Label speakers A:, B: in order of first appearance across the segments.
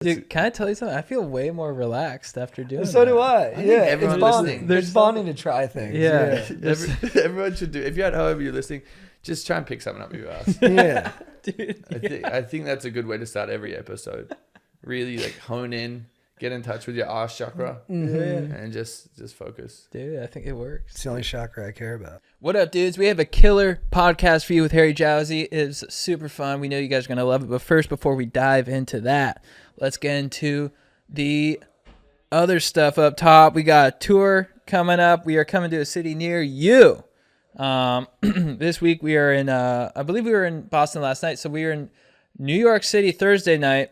A: Dude, can I tell you something? I feel way more relaxed after doing
B: So
A: that.
B: do I. Yeah,
C: everyone
B: it's bonding.
C: listening.
B: There's bonding to try things.
A: Yeah.
C: Everyone should do. If you're at home, you're listening, just try and pick something up your ass.
B: Yeah.
A: Dude,
C: I think that's a good way to start every episode. Really like hone in, get in touch with your ass chakra, and just focus.
A: Dude, I think it works.
B: It's the only chakra I care about.
A: What up, dudes? We have a killer podcast for you with Harry Jowsey. It's super fun. We know you guys are going to love it. But first, before we dive into that, let's get into the other stuff up top. We got a tour coming up. We are coming to a city near you. This week we are in, I believe we were in Boston last night. So we were in New York City Thursday night.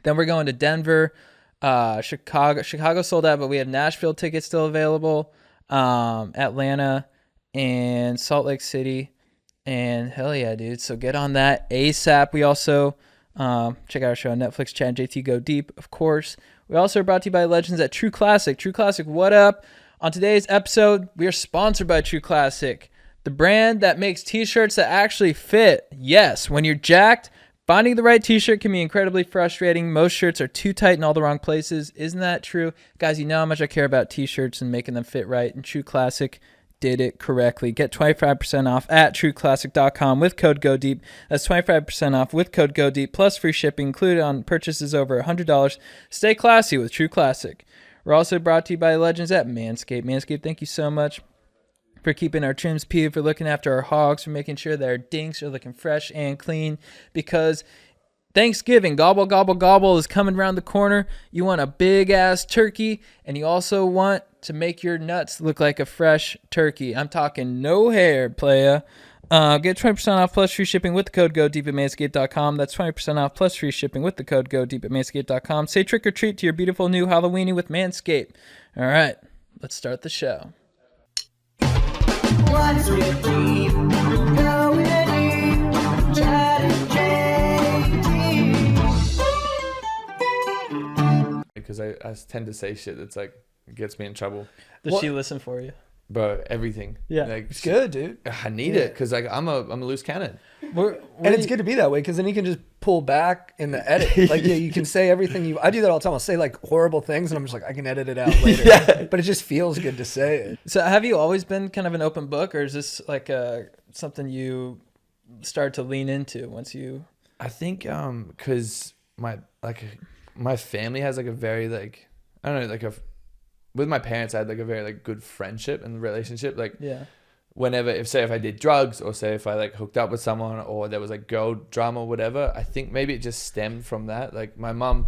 A: Then we're going to Denver, Chicago sold out, but we have Nashville tickets still available, Atlanta, and Salt Lake City. And hell yeah, dude. So get on that ASAP. We also check out our show on Netflix, Chad and JT Go Deep, of course. We also are brought to you by Legends at True Classic. True Classic, what up? On today's episode, we are sponsored by True Classic, the brand that makes t-shirts that actually fit. Yes, when you're jacked, finding the right t-shirt can be incredibly frustrating. Most shirts are too tight in all the wrong places. Isn't that true? Guys, you know how much I care about t-shirts and making them fit right, and True Classic did it correctly. Get 25% off at trueclassic.com with code GODEEP. That's 25% off with code GODEEP plus free shipping included on purchases over $100. Stay classy with True Classic. We're also brought to you by Legends at MANSCAPED. MANSCAPED, thank you so much for keeping our trims peeled, for looking after our hogs, for making sure that our dinks are looking fresh and clean, because Thanksgiving, gobble, gobble, gobble, is coming around the corner. You want a big-ass turkey, and you also want to make your nuts look like a fresh turkey. I'm talking no hair, playa. Get 20% off plus free shipping with the code GODEEP at manscaped.com. That's 20% off plus free shipping with the code GODEEP at manscaped.com. Say trick or treat to your beautiful new Halloweeny with Manscaped. All right, let's start the show.
D: What's with deep? Going deep. Chad and JT.
C: Because I tend to say shit that's like gets me in trouble.
A: Does she listen for you?
C: Bro, everything.
A: Yeah.
C: Like,
B: It's good, dude.
C: I need it because like I'm a loose cannon.
B: And it's good to be that way because then you can just pull back in the edit. Like, yeah, you can say everything I do that all the time. I'll say like horrible things and I'm just like, I can edit it out later.
C: Yeah.
B: But it just feels good to say it.
A: So have you always been kind of an open book, or is this like something you start to lean into once you...
C: I think because my family has like a very like, I don't know, like with my parents I had like a very like good friendship and relationship. Like
A: Yeah.
C: whenever if I did drugs or say if I like hooked up with someone or there was like girl drama or whatever, I think maybe it just stemmed from that. Like my mom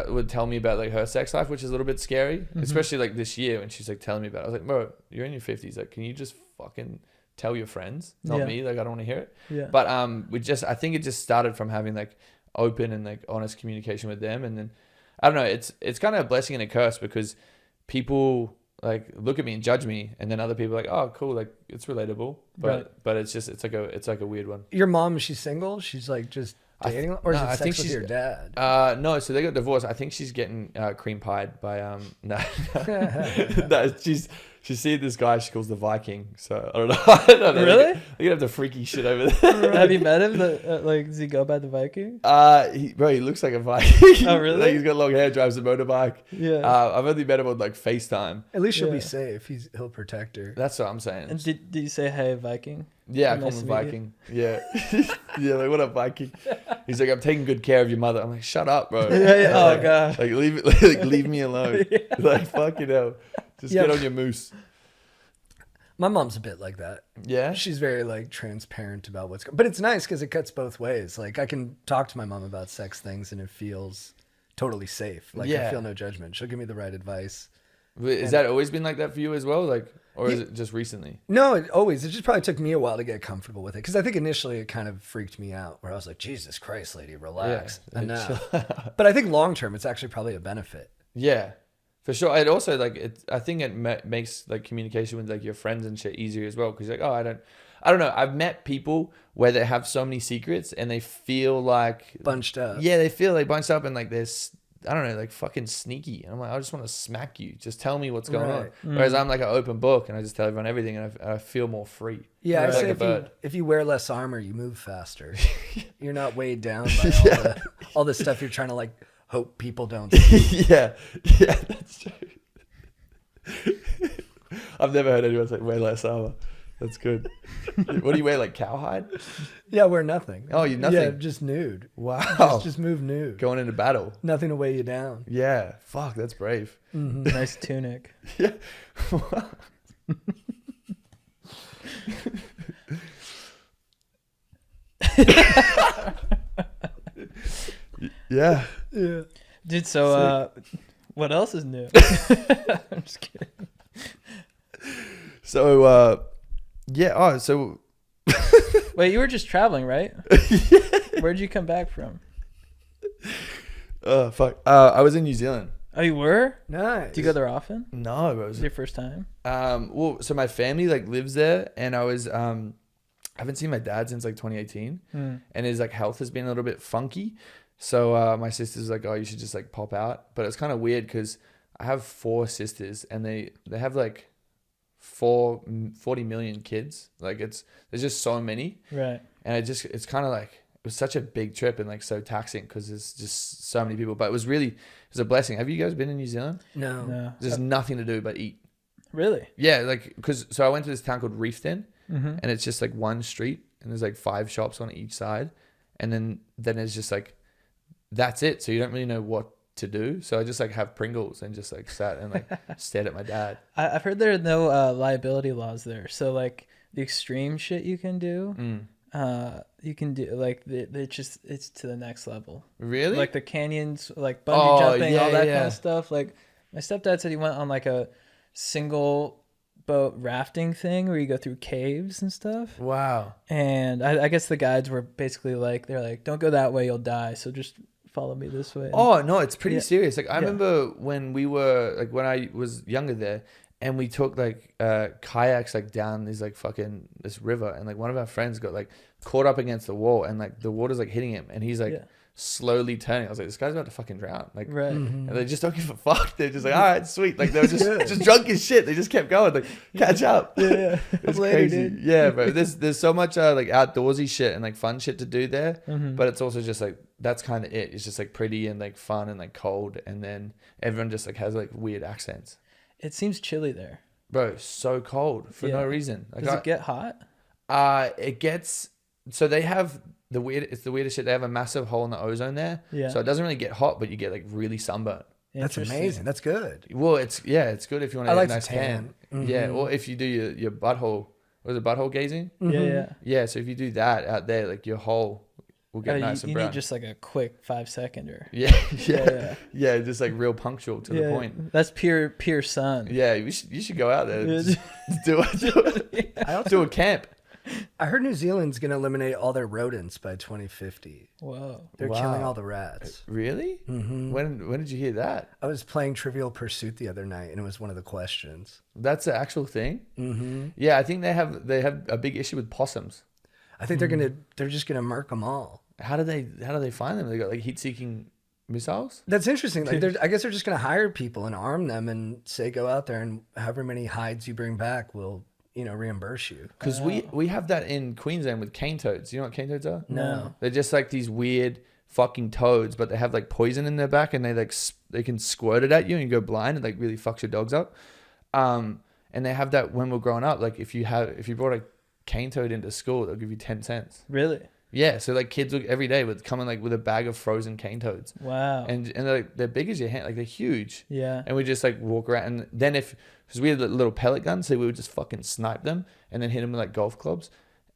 C: would tell me about like her sex life, which is a little bit scary, especially like this year when she's like telling me about it. I was like, bro, you're in your 50s, like can you just fucking tell your friends, not me, like I don't want to hear it.
A: Yeah.
C: But I think it just started from having like open and like honest communication with them. And then I don't know, it's kind of a blessing and a curse because people like look at me and judge me, and then other people are like, oh cool, like it's relatable, but it's like a weird one.
B: Your mom, is she single? She's like just dating, or is it sex with your dad?
C: No, so they got divorced. I think she's getting cream pied by no, she's seen this guy she calls the Viking. So I don't know.
A: Really?
C: You're gonna have the freaky shit over there.
A: Have you met him? Like, does he go by the Viking?
C: He looks like a Viking.
A: Oh, really?
C: Like he's got long hair, drives a motorbike.
A: Yeah.
C: I've only met him on like FaceTime.
B: At least she'll
A: Yeah.
B: be safe. He'll protect her.
C: That's what I'm saying.
A: And did you say, hey, Viking?
C: Yeah, I
A: Nice
C: call him
A: to meet
C: Viking. Yeah. Yeah, like what up, Viking? He's like, I'm taking good care of your mother. I'm like, shut up, bro.
A: Yeah. Oh,
C: Like,
A: God.
C: Like leave me alone. Like fucking hell. Just get on your moose.
B: My mom's a bit like that.
C: Yeah.
B: She's very like transparent about what's going on. But it's nice because it cuts both ways. Like I can talk to my mom about sex things and it feels totally safe. Like I feel no judgment. She'll give me the right advice.
C: Is that always been like that for you as well? Like, or is it just recently?
B: No, it just probably took me a while to get comfortable with it. Because I think initially it kind of freaked me out where I was like, Jesus Christ, lady, relax.
C: Yeah.
B: And now, but I think long term, it's actually probably a benefit.
C: Yeah, for sure. It also like I think it makes like communication with like your friends and shit easier as well. Because like, oh, I don't know. I've met people where they have so many secrets and they feel like
B: Bunched up.
C: Yeah, they feel like bunched up and like there's, I don't know, like fucking sneaky. And I'm like, I just want to smack you. Just tell me what's going on. Whereas I'm like an open book and I just tell everyone everything and I feel more free.
B: Yeah, I
C: Like
B: say
C: a bird.
B: if you wear less armor, you move faster. You're not weighed down by all the stuff you're trying to like hope people don't see.
C: yeah, that's true. I've never heard anyone say wear less armor. That's good. What do you wear, like cowhide?
B: Yeah, wear nothing.
C: Oh, you nothing?
B: Yeah, just nude.
C: Wow.
B: Just move nude.
C: Going into battle.
B: Nothing to weigh you down.
C: Yeah. Fuck, that's brave.
A: Nice tunic.
C: Yeah. Yeah.
B: Yeah.
A: Dude, so what else is new? I'm just kidding.
C: So, yeah. Oh, so.
A: Wait, you were just traveling, right? Where'd you come back from?
C: Oh, fuck. I was in New Zealand.
A: Oh, you were?
B: Nice.
A: Do you go there often?
C: No,
A: Is it your first time?
C: well, so my family like lives there, and I was I haven't seen my dad since like 2018, and his like health has been a little bit funky. So my sister's like, oh, you should just like pop out. But it's kind of weird because I have 4 sisters, and they have like 40 million kids. Like there's just so many,
A: Right.
C: and it's kind of like it was such a big trip and like so taxing because there's just so many people. But it was a blessing. Have you guys been in New Zealand?
B: No.
C: There's nothing to do but eat.
A: Really?
C: Yeah, like so I went to this town called Reefton, and it's just like one street, and there's like 5 shops on each side, and then it's just like that's it. So you don't really know what to do. So I just like have Pringles and just like sat and like stared at my dad.
A: I've heard there are no liability laws there. So like the extreme shit you can do, you can do like it's to the next level.
C: Really?
A: Like the canyons, like bungee jumping,
C: yeah,
A: all that
C: yeah.
A: kind of stuff. Like my stepdad said he went on like a single boat rafting thing where you go through caves and stuff.
C: Wow.
A: And I guess the guides were basically like, they're like, don't go that way, you'll die. So just follow me this way.
C: Oh no, it's pretty
A: Yeah.
C: serious. Like I remember when we were like when I was younger there, and we took like kayaks like down these like fucking this river, and like one of our friends got like caught up against the wall, and like the water's like hitting him, and he's like slowly turning. I was like, this guy's about to fucking drown. Like,
A: Right.
C: and they just don't give a fuck. They're just like, all right, sweet. Like they were just drunk as shit. They just kept going. Like, catch up.
A: Yeah.
C: It's
A: Later,
C: crazy.
A: dude.
C: Yeah, bro. There's so much like outdoorsy shit and like fun shit to do there, but it's also just like that's kind of it. It's just like pretty and like fun and like cold, and then everyone just like has like weird accents.
A: It seems chilly there.
C: Bro, so cold for no
A: Yeah.
C: reason. Like,
A: Does it get hot?
C: it gets so they have it's the weirdest shit. They have a massive hole in the ozone there,
A: Yeah.
C: so it doesn't really get hot, but you get like really sunburnt.
B: That's
A: Interesting.
B: amazing. That's good.
C: Well, it's good if you want
B: I
C: to
B: like
C: get a nice
B: to tan.
C: tan. Yeah, or if you do your butthole, was it butthole gazing?
A: Yeah, yeah.
C: Yeah, so if you do that out there, like your hole will get nice and
A: you
C: brown.
A: need just like a quick 5-seconder.
C: Yeah, just like real punctual to the point.
A: That's pure sun.
C: Yeah, you should go out there.
A: Yeah.
C: Just do it.
B: I also
C: Do a camp.
B: I heard New Zealand's going to eliminate all their rodents by 2050.
A: Whoa.
B: They're
C: Wow.
B: killing all the rats.
C: Really? When did you hear that?
B: I was playing Trivial Pursuit the other night, and it was one of the questions.
C: That's the actual thing. Yeah, I think they have a big issue with possums.
B: I think they're just gonna murk them all.
C: How do they find them? They got like heat-seeking missiles.
B: That's interesting. Like, I guess they're just gonna hire people and arm them and say, go out there and however many hides you bring back, will reimburse you.
C: Because we have that in Queensland with cane toads. You know what cane toads are?
B: No.
C: They're just like these weird fucking toads, but they have like poison in their back, and they can squirt it at you and you go blind, and like really fucks your dogs up. And they have that when we're growing up. Like if you brought a cane toad into school, they'll give you 10 cents.
A: Really?
C: Yeah, so like kids every day would come in like with a bag of frozen cane toads.
A: Wow.
C: And they're big as your hand, like they're huge.
A: Yeah.
C: And we just like walk around, and then because we had little pellet guns, so we would just fucking snipe them and then hit them with like golf clubs.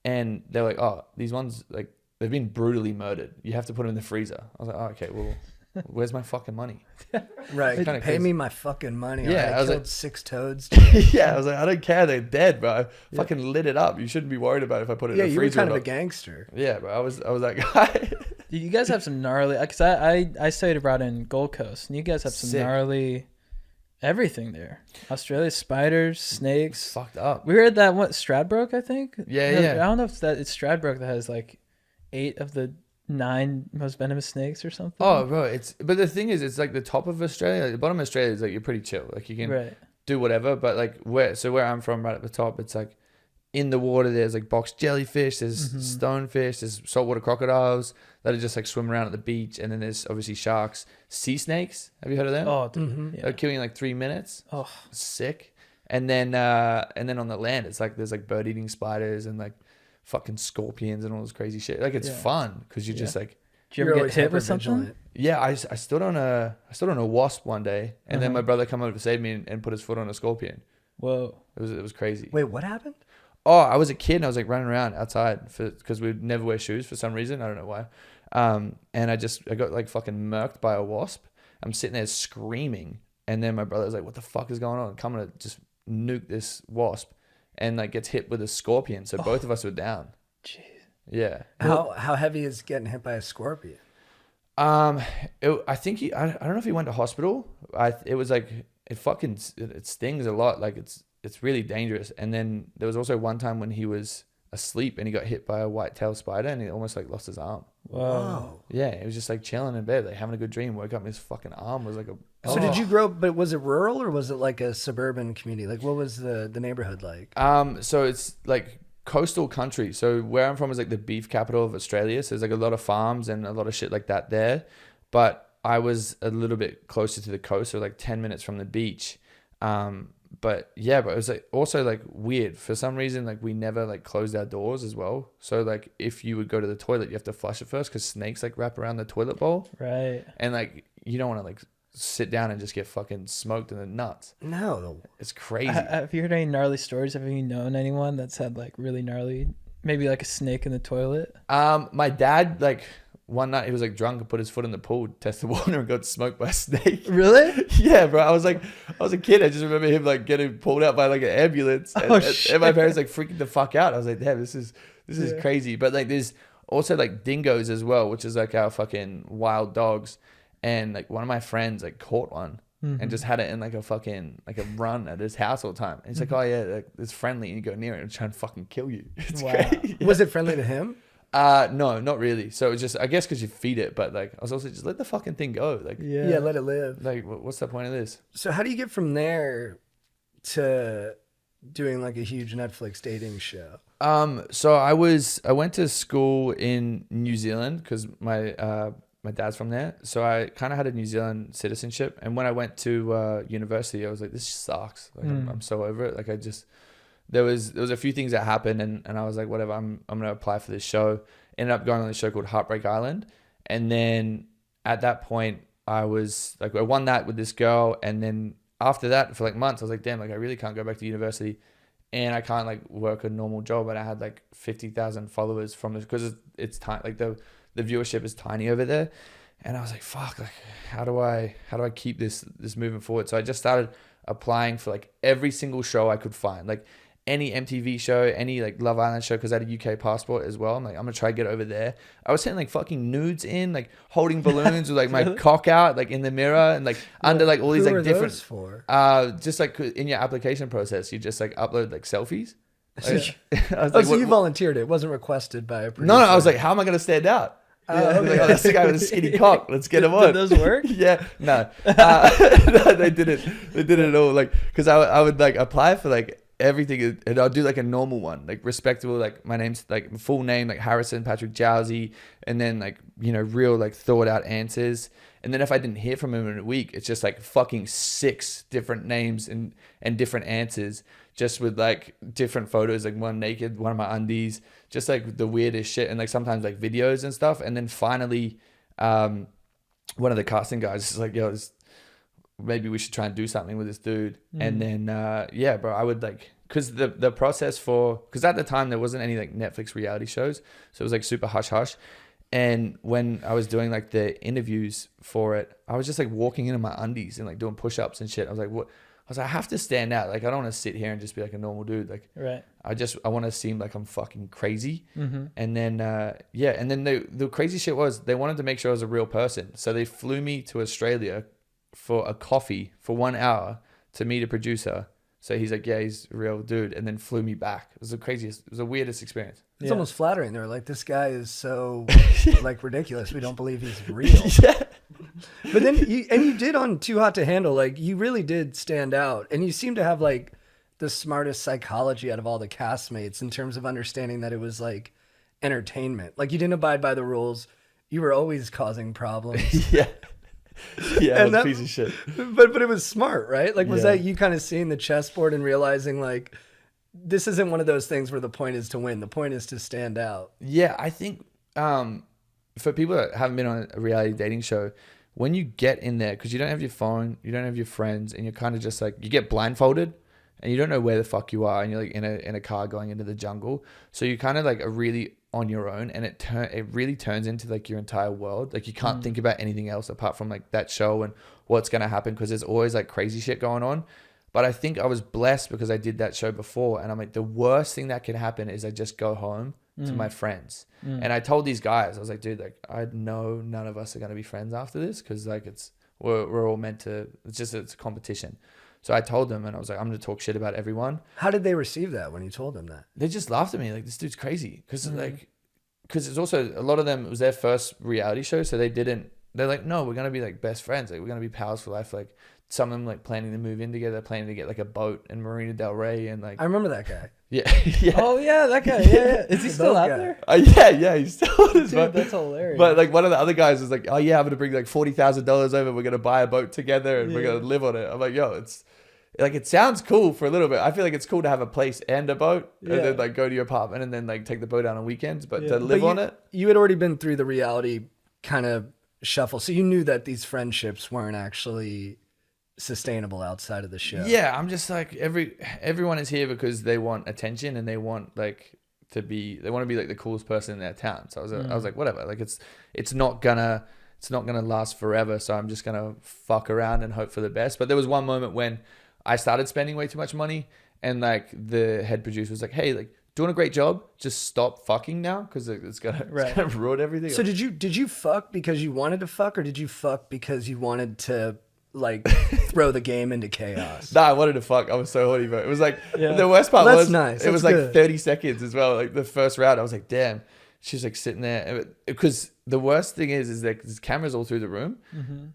C: And they're like, oh, these ones, like they've been brutally murdered. You have to put them in the freezer. I was like, oh, okay, well, where's my fucking money?
B: Right.
C: Kinda
B: Pay
C: crazy.
B: me my fucking money.
C: Yeah,
B: I
C: I was
B: killed
C: like-
B: 6 toads.
C: Yeah, I was like, I don't care, they're dead, bro. I fucking lit it up. You shouldn't be worried about if I put it
B: Yeah,
C: in the
B: you were
C: freezer.
B: kind
C: or
B: of a
C: not.
B: gangster.
C: Yeah, bro. I was that guy.
A: You guys have some gnarly, because I studied abroad in Gold Coast, and you guys have some
C: Sick.
A: gnarly everything there. Australia, spiders, snakes.
C: It's fucked up.
A: We were at that Stradbroke, I think.
C: Yeah,
A: No,
C: yeah.
A: I don't know if it's Stradbroke that has like 8 of the 9 most venomous snakes or something.
C: Oh, bro, but the thing is, it's like the top of Australia. Like, the bottom of Australia is like you're pretty chill. Like you can
A: right.
C: do whatever. But like where I'm from, right at the top, it's like in the water, there's like box jellyfish, there's stonefish, there's saltwater crocodiles that are just like swimming around at the beach, and then there's obviously sharks, sea snakes. Have you heard of them?
A: Oh, dude.
C: They're killing in like 3 minutes.
A: Oh,
C: Sick. And then on the land, it's like there's like bird eating spiders and like fucking scorpions and all this crazy shit. Like it's fun because you're just like.
A: did you ever get hit with something?
C: Yeah, I stood on a wasp one day, and then my brother came over to save me and put his foot on a scorpion.
A: Whoa.
C: It was crazy.
B: Wait, what happened?
C: Oh, I was a kid and I was like running around outside because we'd never wear shoes for some reason. I don't know why. And I got like fucking murked by a wasp. I'm sitting there screaming, and then my brother was like, "What the fuck is going on? Coming to just nuke this wasp," and like gets hit with a scorpion. So both of us were down.
A: Jeez.
C: Yeah.
B: How heavy is getting hit by a scorpion?
C: I think I don't know if he went to hospital. It was like it stings a lot. Like it's really dangerous. And then there was also one time when he was asleep and he got hit by a white-tailed spider and he almost like lost his arm.
A: Whoa.
C: Yeah, he was just like chilling in bed, like having a good dream. Woke up and his fucking arm was like a.
B: So did you grow up? But was it rural or was it like a suburban community? Like what was the neighborhood like?
C: So it's like coastal country. So where I'm from is like the beef capital of Australia. So there's like a lot of farms and a lot of shit like that there. But I was a little bit closer to the coast, so like 10 minutes from the beach. But it was like also like weird for some reason. Like we never like closed our doors as well. So like if you would go to the toilet, you have to flush it first because snakes like wrap around the toilet bowl.
A: Right.
C: And like you don't want to like sit down and just get fucking smoked in the nuts.
B: No.
C: It's crazy.
A: Have you heard any gnarly stories? Have you known anyone that's had like really gnarly, maybe like a snake in the toilet?
C: My dad, like one night he was like drunk and put his foot in the pool, tested water and got smoked by a snake.
A: Really?
C: Yeah, bro. I was a kid. I just remember him like getting pulled out by like an ambulance. And my parents like freaking the fuck out. I was like, damn, this is crazy. But like there's also like dingoes as well, which is like our fucking wild dogs. And like one of my friends like caught one and just had it in like a fucking like a run at his house all the time. And he's like, oh yeah, like, it's friendly, and you go near it and try and fucking kill you. It's great.
B: Was it friendly to him?
C: No, not really. So it was just, I guess, because you feed it, but like I was also just let the fucking thing go. Like
B: Yeah, let it live.
C: like what's the point of this?
B: So how do you get from there to doing like a huge Netflix dating show?
C: So I went to school in New Zealand because my dad's from there. So I kind of had a New Zealand citizenship. And when I went to university, I was like, this sucks. Like I'm so over it. Like there was a few things that happened and I was like, whatever, I'm going to apply for this show. Ended up going on this show called Heartbreak Island. And then at that point I was like, I won that with this girl. And then after that for like months, I was like, damn, like I really can't go back to university and I can't like work a normal job. And I had like 50,000 followers from this because it's tiny, like the viewership is tiny over there. And I was like, fuck, like how do I keep this moving forward? So I just started applying for like every single show I could find, like any MTV show, any like Love Island show, because I had a UK passport as well. I'm like, I'm gonna try to get over there. I was sending like fucking nudes in, like holding balloons with like my cock out, like in the mirror and like under like all these like different.
B: Those for?
C: Just like in your application process, you just like upload like selfies. Like, I was
B: Oh,
C: like,
B: so you volunteered. It wasn't requested by a producer.
C: No, I was like, how am I gonna stand out? Like, oh, that's the guy with a skinny cock. Let's get him on.
A: Did those work?
C: Yeah, no, no, they didn't. They didn't at all. Like, because I would like apply for like everything, and I'll do like a normal one, like respectable, like my name's like full name, like Harrison Patrick Jowsey, and then like real like thought out answers. And then if I didn't hear from him in a week, it's just like fucking 6 different names and different answers, just with like different photos, like one naked, one of my undies, just like the weirdest shit, and like sometimes like videos and stuff. And then finally, one of the casting guys is like, yo, maybe we should try and do something with this dude. And then yeah, bro, I would like, because the process because at the time there wasn't any like Netflix reality shows, so it was like super hush hush. And when I was doing like the interviews for it, I was just like walking into my undies and like doing push-ups and shit. I was like, what? I was like, I have to stand out. Like, I don't want to sit here and just be like a normal dude. Like,
A: right.
C: I want to seem like I'm fucking crazy. And then, yeah. And then the crazy shit was they wanted to make sure I was a real person. So they flew me to Australia for a coffee for 1 hour to meet a producer. So he's like, yeah, he's a real dude. And then flew me back. It was the craziest, it was the weirdest experience.
B: It's almost flattering. They're like, this guy is so like ridiculous. We don't believe he's real.
C: Yeah.
B: But then you did on Too Hot to Handle, like you really did stand out, and you seem to have like the smartest psychology out of all the castmates in terms of understanding that it was like entertainment. Like you didn't abide by the rules. You were always causing problems.
C: Yeah. Yeah,
B: And
C: that's
B: that-
C: a piece of shit.
B: But it was smart, right? Like, was
C: Yeah.
B: that you kind of seeing the chessboard and realizing like, this isn't one of those things where the point is to win. The point is to stand out.
C: Yeah, I think for people that haven't been on a reality dating show, when you get in there, because you don't have your phone, you don't have your friends, and you're kind of just like, you get blindfolded and you don't know where the fuck you are, and you're like in a car going into the jungle. So you kind of like are really on your own, and it really turns into like your entire world. Like you can't think about anything else apart from like that show and what's going to happen, because there's always like crazy shit going on. But I think I was blessed because I did that show before, and I'm like, the worst thing that could happen is I just go home to my friends. And I told these guys, I was like, dude, like I know none of us are going to be friends after this, because like we're all meant to, it's a competition. So I told them, and I was like, I'm going to talk shit about everyone.
B: How did they receive that when you told them that?
C: They just laughed at me like, this dude's crazy, because it's also, a lot of them, it was their first reality show, so they're like, no, we're going to be like best friends, like we're going to be pals for life. Like some of them like planning to move in together, planning to get like a boat in Marina Del Rey, and like
B: I remember that guy.
C: yeah. Yeah.
A: Oh yeah, that guy. Yeah. Is he
B: The
A: still
B: boat
A: out
B: guy.
A: there?
C: Yeah, he's still on his
A: Dude,
C: boat.
A: that's hilarious.
C: But like one of the other guys was like, oh yeah, I'm gonna bring like $40,000 over. We're gonna buy a boat together and we're gonna live on it. I'm like, yo, it's like, it sounds cool for a little bit. I feel like it's cool to have a place and a boat, and then like go to your apartment and then like take the boat out on weekends. But to live on it,
B: You had already been through the reality kind of shuffle, so you knew that these friendships weren't actually sustainable outside of the show.
C: yeah, I'm just like, everyone is here because they want attention, and they want like they want to be like the coolest person in their town. So I was like, whatever. Like it's not gonna last forever. So I'm just gonna fuck around and hope for the best. But there was one moment when I started spending way too much money, and like the head producer was like, hey, like, doing a great job, just stop fucking now, because it's gonna ruin everything.
B: So did you fuck because you wanted to fuck, or did you fuck because you wanted to like throw the game into chaos?
C: Nah, I wanted to fuck. I was so horny, bro. It was like, the worst part
B: That's
C: was
B: nice.
C: It was
B: That's
C: like
B: good.
C: 30 seconds as well. Like the first round, I was like, damn. She's like sitting there, because the worst thing is that there's cameras all through the room,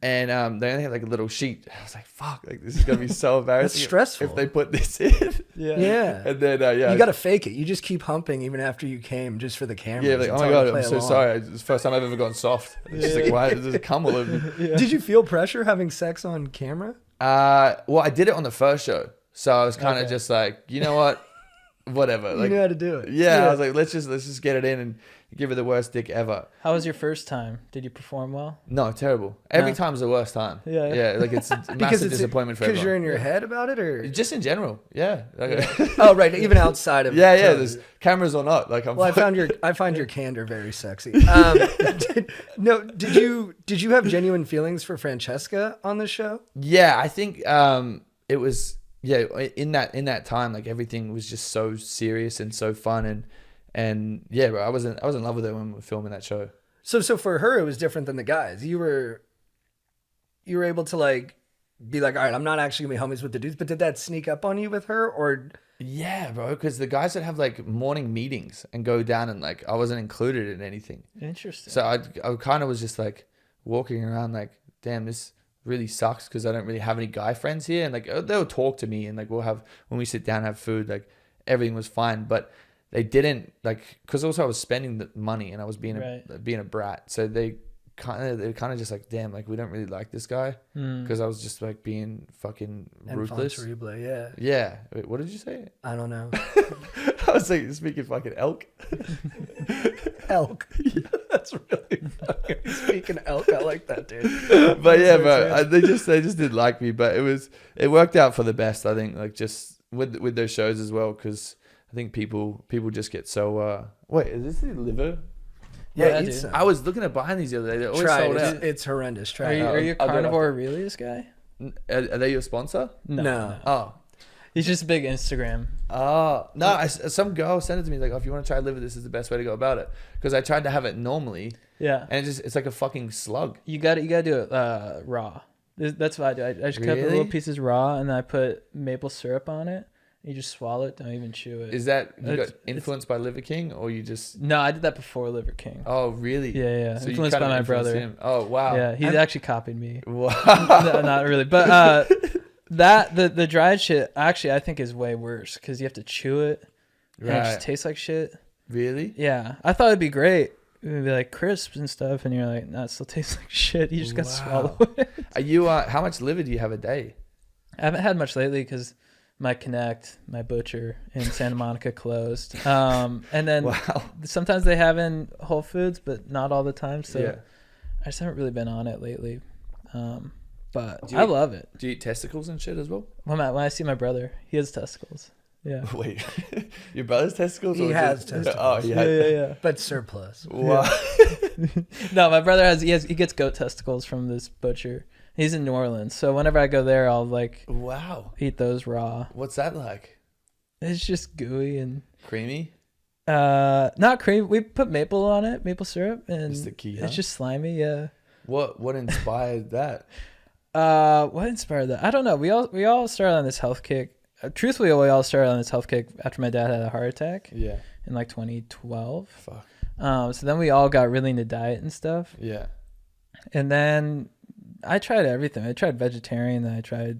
C: and they only have like a little sheet. I was like, fuck, like this is gonna be so embarrassing.
B: stressful.
C: if they put this in.
B: Yeah.
C: And then
B: You gotta fake it. You just keep humping even after you came, just for the cameras.
C: yeah, like,
B: and
C: oh my
B: tell them
C: god,
B: to
C: I'm
B: play
C: so
B: along.
C: sorry. It's the first time I've ever gone soft. It's just like, why does it come all over me?
B: Did you feel pressure having sex on camera?
C: Well, I did it on the first show, so I was kind of just like, you know what, whatever.
B: You
C: Like,
B: knew how to do it.
C: yeah, I was like, let's just get it in and give her the worst dick ever.
A: How was your first time? Did you perform well?
C: No, terrible. Every
A: No.
C: time's the worst time.
A: Yeah.
C: Yeah, like it's a massive disappointment for
B: because you're
C: everyone.
B: in your head about it, or
C: Just in general, yeah.
B: oh right, even outside of
C: Yeah, yeah.
B: television.
C: There's cameras or not. Like I'm.
B: Well, I find your candor very sexy. Did you have genuine feelings for Francesca on the show?
C: Yeah, I think it was in that time, like everything was just so serious and so fun, and yeah, bro, I was in love with her when we were filming that show.
B: So for her, it was different than the guys. You were able to like be like, all right, I'm not actually gonna be homies with the dudes. But did that sneak up on you with her, or?
C: Yeah, bro, because the guys that have like morning meetings and go down, and like I wasn't included in anything.
A: Interesting.
C: So I kind of was just like walking around like, damn, this really sucks, because I don't really have any guy friends here. And like they'll talk to me, and like when we sit down and have food, like everything was fine. But they didn't, like, because also I was spending the money and I was being a brat. So they're kind of just like, damn, like we don't really like this guy, because I was just like being fucking ruthless.
B: Terrible, yeah.
C: Yeah. Wait, what did you say?
B: I don't know.
C: I was like speaking fucking elk.
B: Elk. That's really fucking speaking elk. I like that, dude.
C: But yeah, but they just didn't like me. But it worked out for the best, I think. Like just with those shows as well, because I think people just get so. Wait, is this the liver?
B: Yeah,
A: dude.
B: eat some.
C: I was looking at buying these the other day. They're always
B: Try
C: sold
B: it.
C: out.
B: It's horrendous. Try
A: Are
B: it.
A: you a
C: I'll do it
A: carnivore Aurelius guy?
C: Are they your sponsor?
B: No.
C: Oh.
A: He's just a big Instagram.
C: Oh no! Some girl sent it to me like, oh, if you want to try liver, this is the best way to go about it. Because I tried to have it normally,
A: Yeah.
C: and it's like a fucking slug.
A: You got to do it raw. That's what I do. I just cut the
C: Really?
A: little pieces raw, and then I put maple syrup on it. You just swallow it. Don't even chew it.
C: Is that you got
A: It's-
C: influenced by Liver King, or you just?
A: No, I did that before Liver King.
C: Oh really?
A: Yeah.
C: So you
A: Influenced
C: kind
A: by
C: of
A: my
C: influenced
A: brother.
C: him. Oh wow.
A: Yeah, he actually copied me.
C: Wow.
A: No, not really, but the dried shit actually I think is way worse because you have to chew it. And it
C: Right.
A: just tastes like shit.
C: Really?
A: Yeah, I thought it'd be great. It would be like crisps and stuff, and you're like, no, it still tastes like shit. You just got to swallow it.
C: Are you? How much liver do you have a day?
A: I haven't had much lately because my Connect, my butcher in Santa Monica closed. And then
C: Wow.
A: sometimes they have in Whole Foods, but not all the time. So
C: Yeah.
A: I just haven't really been on it lately. But
C: Do you
A: I
C: eat-
A: love it.
C: Do you eat testicles and shit as well?
A: When I see my brother, he has testicles. Yeah.
C: Wait, your brother's testicles?
B: He
C: or
B: has
C: just-
B: testicles.
C: Oh, he
A: Yeah,
C: has.
A: yeah.
B: But surplus.
C: Wow.
A: No, my brother he gets goat testicles from this butcher. He's in New Orleans, so whenever I go there, I'll like
C: Wow.
A: eat those raw.
C: What's that like?
A: It's just gooey and
C: Creamy?
A: not cream. We put maple on it, maple syrup, and
C: It's the key, huh?
A: it's just slimy. Yeah.
C: What inspired that?
A: What inspired that? I don't know. We all started on this health kick. Truthfully, we all started on this health kick after my dad had a heart attack
C: Yeah.
A: in like 2012.
C: Fuck.
A: So then we all got really into diet and stuff.
C: Yeah.
A: And then I tried everything. I tried vegetarian, then I tried,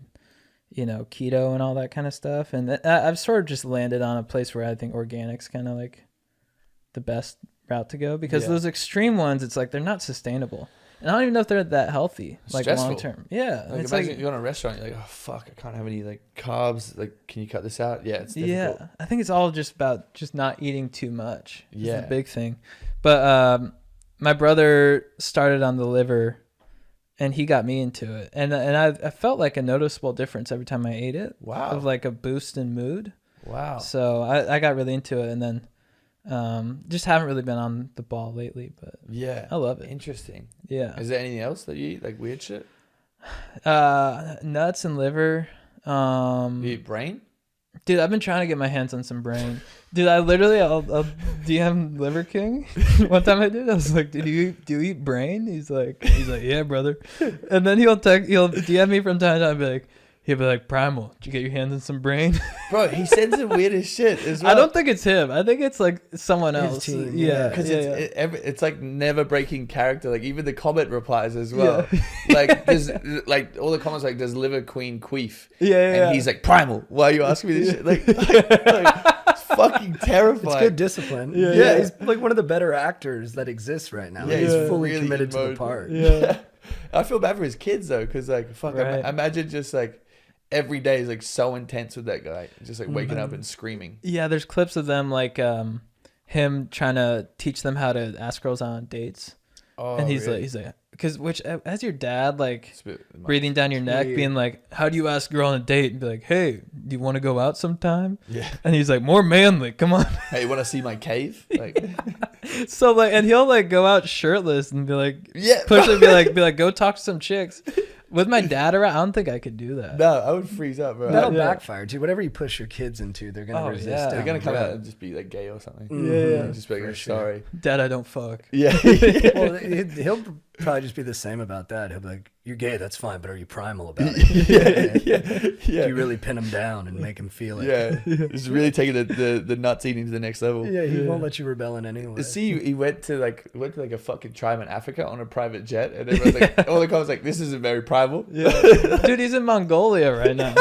A: keto and all that kind of stuff. And I've sort of just landed on a place where I think organic's kind of like the best route to go because
C: Yeah.
A: those extreme ones, it's like they're not sustainable. And I don't even know if they're that healthy, like
C: Stressful.
A: long term. Yeah.
C: Like
A: It's
C: imagine
A: like,
C: you're in a restaurant, you're like, oh fuck, I can't have any like carbs. Like, can you cut this out? Yeah, it's difficult.
A: yeah. I think it's all just about just not eating too much. Is
C: Yeah.
A: the big thing. But my brother started on the liver and he got me into it. And I felt like a noticeable difference every time I ate it.
C: Wow.
A: Of like a boost in mood.
C: Wow.
A: So I got really into it and then just haven't really been on the ball lately, but
C: Yeah.
A: I love it.
C: Interesting.
A: Yeah.
C: Is there anything else that you eat? Like weird shit?
A: Nuts and liver.
C: You eat brain?
A: Dude, I've been trying to get my hands on some brain. Dude, I'll DM Liver King. One time I did. I was like, do you eat brain? He's like, yeah, brother. And then he'll DM me from time to time. He'll be like, Primal, did you get your hands on some brain?
C: Bro, he sends the weirdest shit as well.
A: I don't think it's him. I think it's like someone
B: His
A: else.
B: team,
A: Yeah,
C: because
A: yeah,
C: it's like never breaking character. Like even the comment replies as well.
A: Yeah.
C: Like there's like all the comments like, does liver queen queef?
A: yeah.
C: And he's like, Primal, why are you asking me this shit? Like it's fucking terrifying.
B: It's good discipline.
A: Yeah,
B: Yeah,
A: yeah.
B: he's like one of the better actors that exists right now.
C: Yeah,
B: He's
A: he's
B: fully
C: really
B: committed to the
C: mode.
B: part.
A: yeah.
C: I feel bad for his kids though, because like fuck,
A: Right.
C: imagine just like every day is like so intense with that guy, just like waking up and screaming.
A: Yeah, there's clips of them like him trying to teach them how to ask girls on dates.
C: Oh,
A: And he's
C: really?
A: like, because which as your dad, like
C: It's a bit much.
A: breathing down your neck,
B: Weird.
A: being like, how do you ask a girl on a date? And be like, hey, do you want to go out sometime?
C: Yeah.
A: And he's like, more manly, come on.
C: Hey, you want to see my cave? Like,
A: So like, and he'll like go out shirtless and be like,
C: yeah.
A: push it, be like, go talk to some chicks. With my dad around, I don't think I could do that.
C: No, I would freeze up, bro.
B: That'll
A: Yeah.
B: backfire too. Whatever you push your kids into, they're gonna
A: Oh,
B: resist.
A: yeah.
B: it.
C: They're gonna come
B: Yeah.
C: out and just be like gay or something.
A: Yeah.
C: Just be like,
B: For
C: "I'm
B: sure.
C: sorry.
A: Dad, I don't fuck.
C: Yeah.
B: Well, he'll probably just be the same about that. He'll be like, "You're gay, that's fine, but are you primal about it?
C: Yeah.
B: Do you really pin him down and make him feel it?
C: Yeah. It's really taking the nuts eating to the next level.
B: Yeah, he
A: Yeah.
B: won't let you rebel in any way.
C: See, he went to like a fucking tribe in Africa on a private jet, and everyone's like, all the comments like, this isn't very primal.
A: Yeah. Dude, he's in Mongolia right now.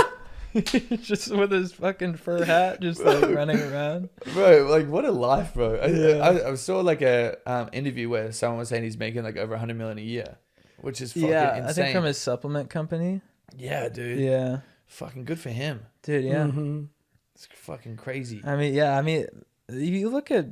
A: Just with his fucking fur hat, just like running around.
C: Bro, like what a life, bro.
A: Yeah.
C: I saw like a interview where someone was saying he's making like over 100 million a year, which is fucking
A: Yeah,
C: insane.
A: I think from his supplement company.
C: Yeah, dude.
A: Yeah,
C: Fucking good for him.
A: dude. Yeah.
B: Mhm.
C: It's fucking crazy.
A: I mean, yeah. I mean, if you look at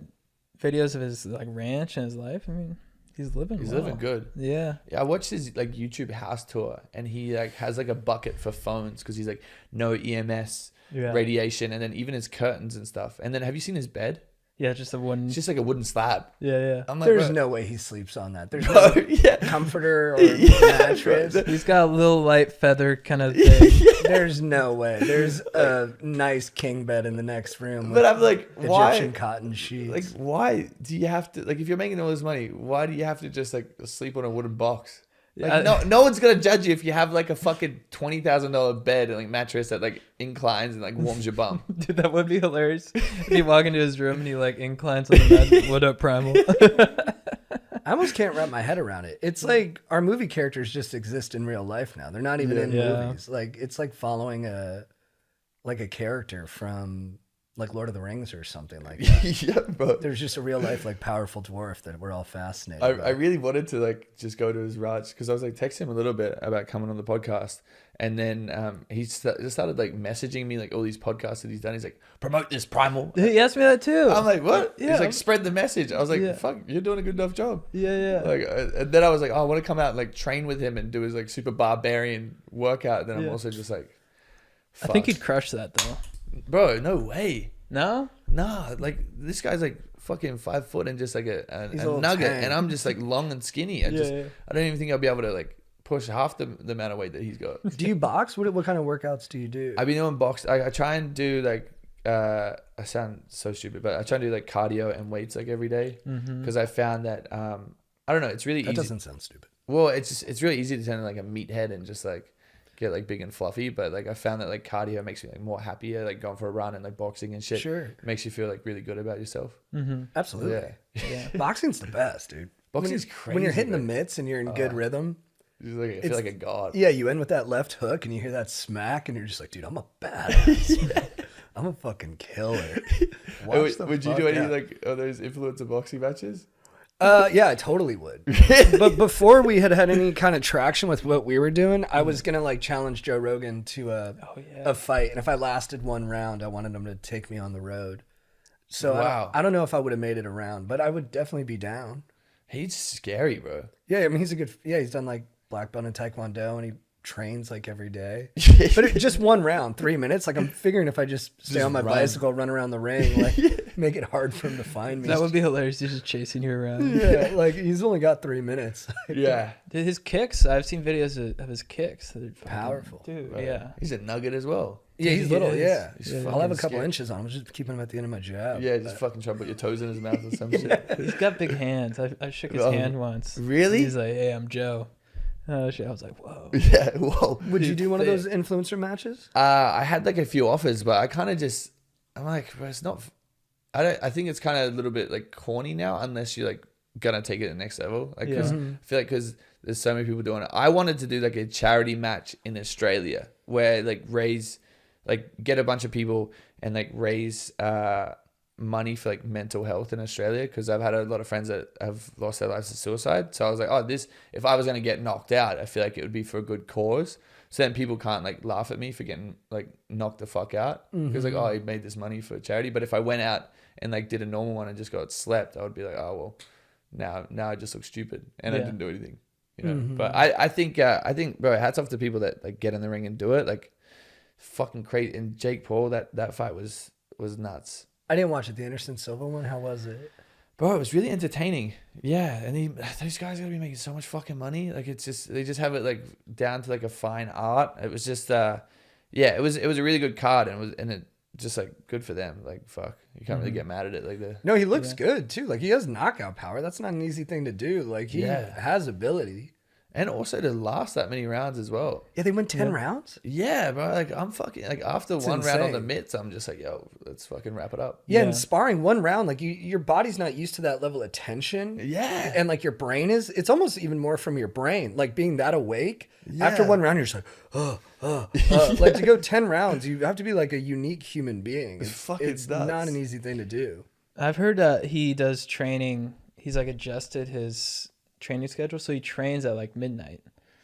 A: videos of his like ranch and his life, I mean, he's living.
C: He's
A: well.
C: living good.
A: Yeah.
C: Yeah, I watched his like YouTube house tour, and he like has like a bucket for phones because he's like no EMS
A: Yeah.
C: radiation, and then even his curtains and stuff. And then have you seen his bed?
A: Yeah, just a wooden.
C: It's just like a wooden slab.
A: Yeah, yeah.
C: I'm like,
B: There's
C: bro,
B: no way he sleeps on that. There's
C: bro,
B: no
C: yeah.
B: comforter or
C: Yeah,
B: mattress.
A: He's got a little light feather kind of thing.
B: There's no way. There's a nice king bed in the next room with
C: But I'm like, why?
B: Egyptian cotton sheets.
C: Like, why do you have to like if you're making all this money? Why do you have to just like sleep on a wooden box? Like, no one's gonna judge you if you have like a fucking $20,000 bed and like mattress that like inclines and like warms your bum.
A: Dude, that would be hilarious. If you walk into his room and he like inclines on the bed. What up, Primal?
B: I almost can't wrap my head around it. It's like our movie characters just exist in real life now. They're not even in movies. Like it's like following a character from like Lord of the Rings or something like that.
C: Yeah, bro.
B: There's just a real life like powerful dwarf that we're all fascinated by.
C: I really wanted to like just go to his ranch because I was like texting him a little bit about coming on the podcast, and then he just started like messaging me like all these podcasts that he's done. He's like, promote this primal.
A: He asked me that too.
C: I'm like, what?
A: Yeah.
C: He's like, spread the message. I was like,
A: Yeah.
C: fuck, you're doing a good enough job.
A: Yeah.
C: Like, and then I was like, oh, I want to come out and like train with him and do his like super barbarian workout. Then I'm also just like,
A: I think he'd crush that though.
C: bro, no way.
A: No?
C: Nah, like this guy's like fucking 5 foot and just like a
B: little
C: nugget,
B: tank.
C: and I'm just like long and skinny. I don't even think I'll be able to like push half the amount of weight that he's got.
B: Do you box? What kind of workouts do you do?
C: I've been doing box. I try and do like I sound so stupid, but I try and do like cardio and weights like every day because I found that I don't know. It's really
B: That
C: easy.
B: doesn't sound stupid.
C: Well, it's really easy to turn into like a meathead and just like get like big and fluffy, but like I found that like cardio makes me like more happier, like going for a run and like boxing and shit.
B: Sure.
C: Makes you feel like really good about yourself.
B: Absolutely.
C: Yeah.
B: Boxing's the best, dude.
C: Boxing's
B: When you're
C: crazy,
B: hitting the
C: bro.
B: mitts and you're in good rhythm.
C: Just like, I feel like a god.
B: Yeah, you end with that left hook and you hear that smack and you're just like, dude, I'm a badass. I'm a fucking killer. Watch the
C: Would you
B: fuck
C: do any
B: out.
C: like those influencer boxing matches?
B: Yeah, I totally would. But before we had any kind of traction with what we were doing, I was gonna like challenge Joe Rogan to a fight, and if I lasted one round, I wanted him to take me on the road. So
C: Wow.
B: I don't know if I would have made it around, but I would definitely be down.
C: He's scary, bro.
B: Yeah, I mean he's he's done like black belt in Taekwondo, and he trains like every day. But just one round, 3 minutes. Like I'm figuring if I just stay on my bicycle, run around the ring, like make it hard for him to find me.
A: That would be hilarious. He's just chasing you around.
B: Yeah, like he's only got 3 minutes.
C: Yeah.
A: Dude, his kicks, I've seen videos of his kicks. They're fucking-
B: Powerful.
A: Dude,
C: Right.
A: yeah.
C: He's a nugget as well.
B: Yeah, he's
A: He
B: little.
A: is.
B: Yeah,
C: He's
B: I'll have a
C: fucking
B: couple
C: scary.
B: inches on him. Just keeping him at the end of my jab.
C: Yeah, just fucking try to put your toes in his mouth or some shit.
A: He's got big hands. I shook his
C: Oh,
A: hand once.
C: really?
A: He's like, hey, I'm Joe. Oh, shit. I was like, whoa.
C: Yeah, whoa.
B: Would you do one of
A: Fit.
B: those influencer matches?
C: I had like a few offers, but I kind of just, I'm like, bro, it's not, I think it's kind of a little bit like corny now, unless you're like gonna take it to the next level. Like, 'cause I feel like, cause there's so many people doing it. I wanted to do like a charity match in Australia where like get a bunch of people and like raise, money for like mental health in Australia, because I've had a lot of friends that have lost their lives to suicide. So I was like, oh, if I was going to get knocked out, I feel like it would be for a good cause. So then people can't like laugh at me for getting like knocked the fuck out, because like, oh, he made this money for charity. But if I went out and like did a normal one and just got slept, I would be like, oh well, now I just look stupid and I didn't do anything, you know. But I think bro, hats off to people that like get in the ring and do it. Like fucking crazy. And Jake Paul, that fight was nuts.
B: I didn't watch it. The Anderson Silva one. How was it?
C: Bro, it was really entertaining. Yeah, and those guys gotta be making so much fucking money. Like they just have it like down to like a fine art. It was just it was a really good card, and it just like good for them. Like fuck, you can't really get mad at it. Like
B: No, he looks good too. Like he has knockout power. That's not an easy thing to do. Like he has ability.
C: and also to last that many rounds as well.
B: Yeah, they went 10 rounds.
C: Yeah, bro. Like I'm fucking like after one round on the
B: insane.
C: mitts, I'm just like, yo, let's fucking wrap it up.
B: Yeah,
A: Yeah.
B: and sparring one round, like your body's not used to that level of tension.
C: Yeah.
B: And like your brain is, it's almost even more from your brain, like being that awake. After one round, you're just like, like to go 10 rounds, you have to be like a unique human being. It's
C: nuts.
B: not an easy thing to do.
A: I've heard he does training. He's like adjusted his training schedule, so he trains at like midnight.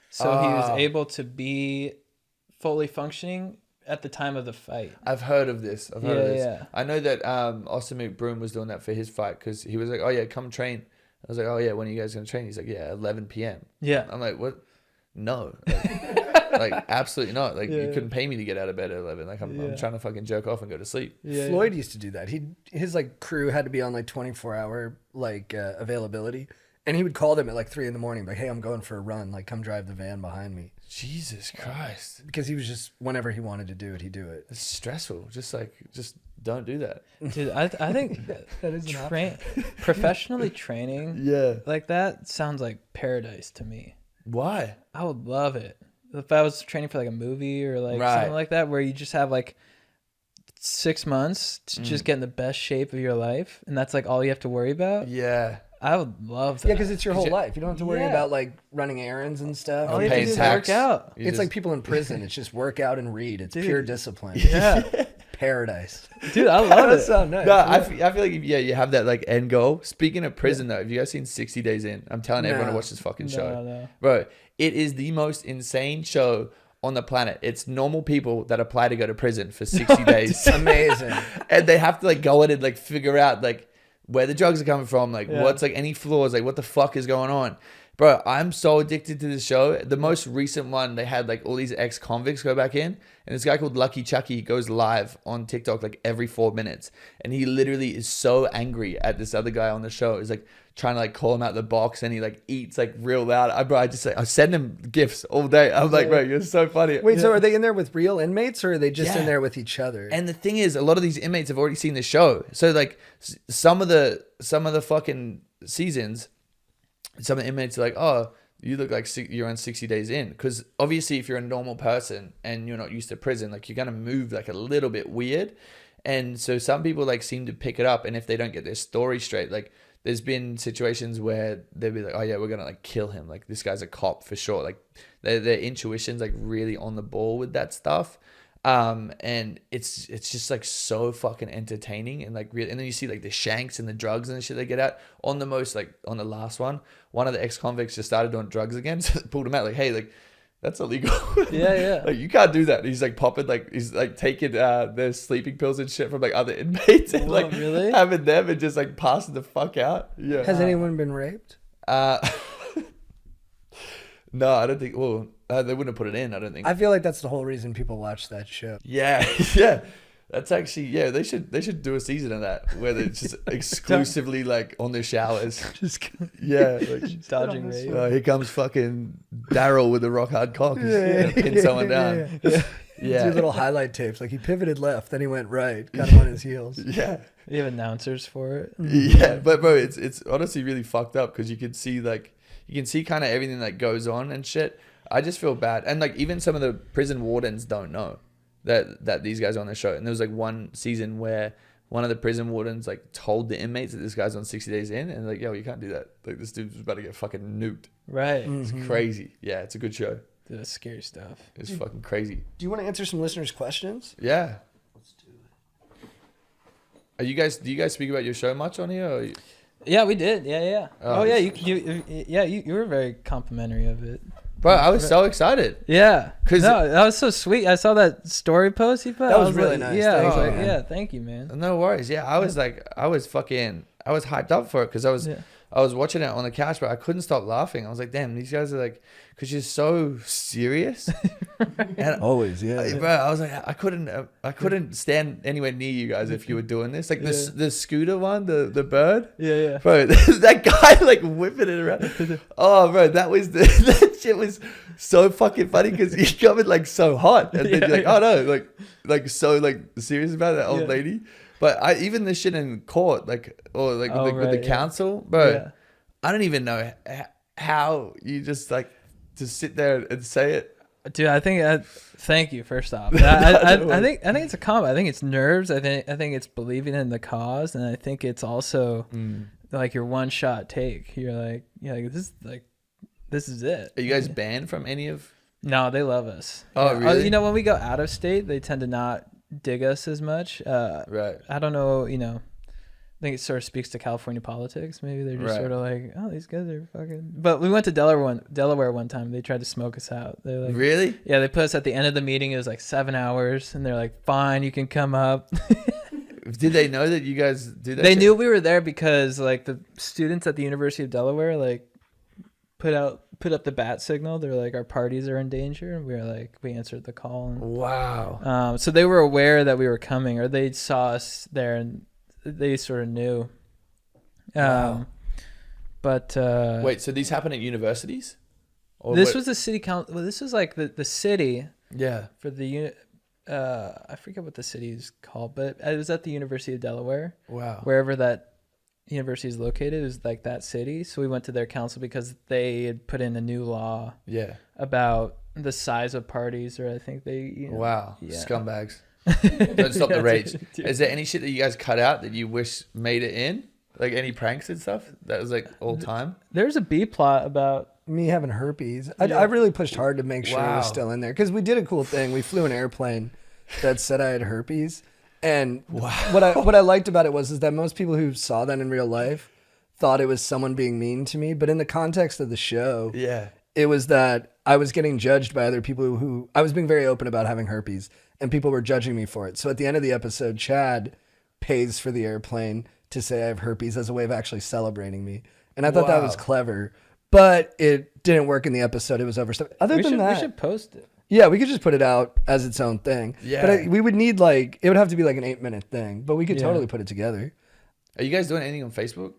A: So he was able to be fully functioning at the time of the fight.
C: I've heard of this. I've heard of this.
A: Yeah.
C: I know that Austin McBroom was doing that for his fight, because he was like, oh yeah, come train. I was like, oh yeah, when are you guys going to train? He's like, yeah, 11 p.m.
A: Yeah.
C: I'm like, what? No. Like absolutely not. Like you couldn't pay me to get out of bed at 11. Like I'm trying to fucking jerk off and go to sleep.
B: Floyd used to do that. His like crew had to be on like 24-hour like availability. And he would call them at like 3 a.m, like, hey, I'm going for a run. Like, come drive the van behind me.
C: Jesus Christ.
B: Because he was just, whenever he wanted to do it, he'd do it.
C: It's stressful. Just don't do that.
A: Dude, I think
B: That is
A: professionally training
C: Yeah.
A: like that sounds like paradise to me.
C: Why?
A: I would love it. If I was training for like a movie or like
C: Right.
A: something like that, where you just have like 6 months to just get in the best shape of your life, and that's like all you have to worry about.
C: Yeah.
A: I would love that.
B: Yeah, because it's your whole life. You don't have to worry
A: Yeah.
B: about like running errands and stuff.
A: All you have to
C: paying
A: do is
C: tax.
A: work out.
B: It's like people in prison. It's just work out and read. It's
A: Dude.
B: pure discipline.
A: Yeah.
B: Paradise.
A: Dude, I love
B: That
A: it.
B: sounds nice.
C: No, I feel like you have that like end goal. Speaking of prison though, have you guys seen 60 Days In? I'm telling everyone to
B: No.
C: watch this fucking show.
A: No.
C: Bro, it is the most insane show on the planet. It's normal people that apply to go to prison for 60 days.
B: Amazing.
C: And they have to like go in and like figure out like where the drugs are coming from, like
A: Yeah.
C: what's like any flaws, like what the fuck is going on. Bro, I'm so addicted to this show. The most recent one, they had like all these ex-convicts go back in, and this guy called Lucky Chucky goes live on TikTok like every 4 minutes, and he literally is so angry at this other guy on the show. He's like trying to like call him out the box, and he like eats like real loud. I send him gifts all day. I'm like, bro, you're so funny.
B: Wait, so are they in there with real inmates, or are they just
C: Yeah.
B: in there with each other?
C: And the thing is, a lot of these inmates have already seen the show. So like some of the fucking seasons, some of the inmates are like, oh, you look like you're on 60 Days In. Because obviously if you're a normal person and you're not used to prison, like you're going to move like a little bit weird. And so some people like seem to pick it up. And if they don't get their story straight, like there's been situations where they'll be like, oh yeah, we're going to like kill him. Like this guy's a cop for sure. Like their intuition's like really on the ball with that stuff. And it's just like so fucking entertaining and like and then you see like the shanks and the drugs and the shit they get out on the most like on the last one of the ex-convicts just started doing drugs again, so they pulled him out like, hey, like that's illegal.
A: Yeah.
C: Like you can't do that. He's like popping like he's like taking their sleeping pills and shit from like other inmates and
A: Whoa,
C: like
A: really?
C: having them and just like passing the fuck out. Yeah.
B: Has anyone been raped?
C: No, I don't think. Well, they wouldn't have put it in. I don't think.
B: I feel like that's the whole reason people watch that show.
C: Yeah, yeah. That's actually They should do a season of that where they're just exclusively like on their showers.
A: Just
C: Yeah, like
A: dodging rape.
C: here comes fucking Daryl with a rock hard cock. He's gonna pin someone down.
B: Do little highlight tapes. Like he pivoted left, then he went right, got him on his heels.
C: Yeah.
A: You have announcers for it.
C: Yeah, but bro, it's honestly really fucked up because you can see kind of everything that goes on and shit. I just feel bad, and like even some of the prison wardens don't know that these guys are on the show. And there was like one season where one of the prison wardens like told the inmates that this guy's on 60 Days In, and like, yo, you can't do that. Like this dude's about to get fucking nuked.
A: Right.
C: It's crazy. Yeah, it's a good show.
A: Dude, that's scary stuff.
C: It's fucking crazy.
B: Do you want to answer some listeners' questions?
C: Yeah. Let's do it. Do you guys speak about your show much on here? Or
A: Yeah, we did. Yeah.
C: Oh,
A: Oh, yeah. You were very complimentary of it.
C: Bro, I was so excited.
A: Yeah.
C: 'Cause-
A: No, that was so sweet. I saw that story post you put.
B: That
A: I
B: was really
A: like,
B: nice.
A: Yeah, I was
B: Thank you,
A: like,
B: man.
A: yeah, thank you, man.
C: No worries. Yeah, I was hyped up for it because I was watching it on the couch, but I couldn't stop laughing. I was like, damn, these guys are like, because you're so serious. And
B: Always, yeah.
C: bro, I was like, I couldn't stand anywhere near you guys if you were doing this. Like the scooter one, the bird.
A: Yeah.
C: Bro, that guy like whipping it around. Oh, bro, that shit was so fucking funny because he coming like so hot, and then you're like, oh no, like so like serious about that old lady. But even the shit in court, like or like with the council, bro.
A: Yeah.
C: I don't even know how you just like to sit there and say it.
A: Dude, I think thank you first off. I think it's a combo. I think it's nerves. I think it's believing in the cause, and I think it's also like your one shot take. You're like this is it.
C: Are you guys banned from any of?
A: No, they love us.
C: Oh, really?
A: You know, when we go out of state, they tend to not dig us as much.
C: Right.
A: I don't know. You know, I think it sort of speaks to California politics. Maybe they're just
C: Right.
A: sort of like, oh, these guys are fucking. But we went to Delaware one time. They tried to smoke us out. They like,
C: Really?
A: yeah, they put us at the end of the meeting. It was like 7 hours, and they're like, fine, you can come up.
C: Did they know that you guys do that?
A: They
C: shit?
A: knew we were there because like the students at the University of Delaware like put up the bat signal. They're like, our parties are in danger, and we were like, we answered the call. And,
C: Wow.
A: so they were aware that we were coming, or they saw us there, and they sort of knew.
C: Wow.
A: But
C: Wait, so these happen at universities? Or
A: this
C: what-
A: was the city council. Well, this was like the city
C: Yeah.
A: for the I forget what the city is called, but it was at the University of Delaware.
C: Wow.
A: Wherever that university is located is like that city. So we went to their council because they had put in a new law
C: Yeah.
A: about the size of parties, or I think they.
C: Wow.
A: Yeah.
C: Scumbags. Don't stop the
A: Yeah,
C: rage.
A: dude.
C: Is there any shit that you guys cut out that you wish made it in? Like any pranks and stuff? That was like all time?
A: There's a B plot about
B: Me having herpes. I really pushed hard to make sure it
C: Wow.
B: was still in there because we did a cool thing. We flew an airplane that said I had herpes, and what I liked about it was that most people who saw that in real life thought it was someone being mean to me, but in the context of the show,
C: Yeah.
B: it was that I was getting judged by other people who I was being very open about having herpes, and people were judging me for it. So at the end of the episode, Chad pays for the airplane to say I have herpes as a way of actually celebrating me, and I thought that was
C: Wow.
B: clever. But it didn't work in the episode. It was overstuffed. Other
A: we
B: than
A: should,
B: that,
A: we should post it.
B: yeah, we could just put it out as its own thing.
C: Yeah.
B: But we would need it would have to be like an 8-minute thing, but we could
A: Yeah.
B: totally put it together.
C: Are you guys doing anything on Facebook?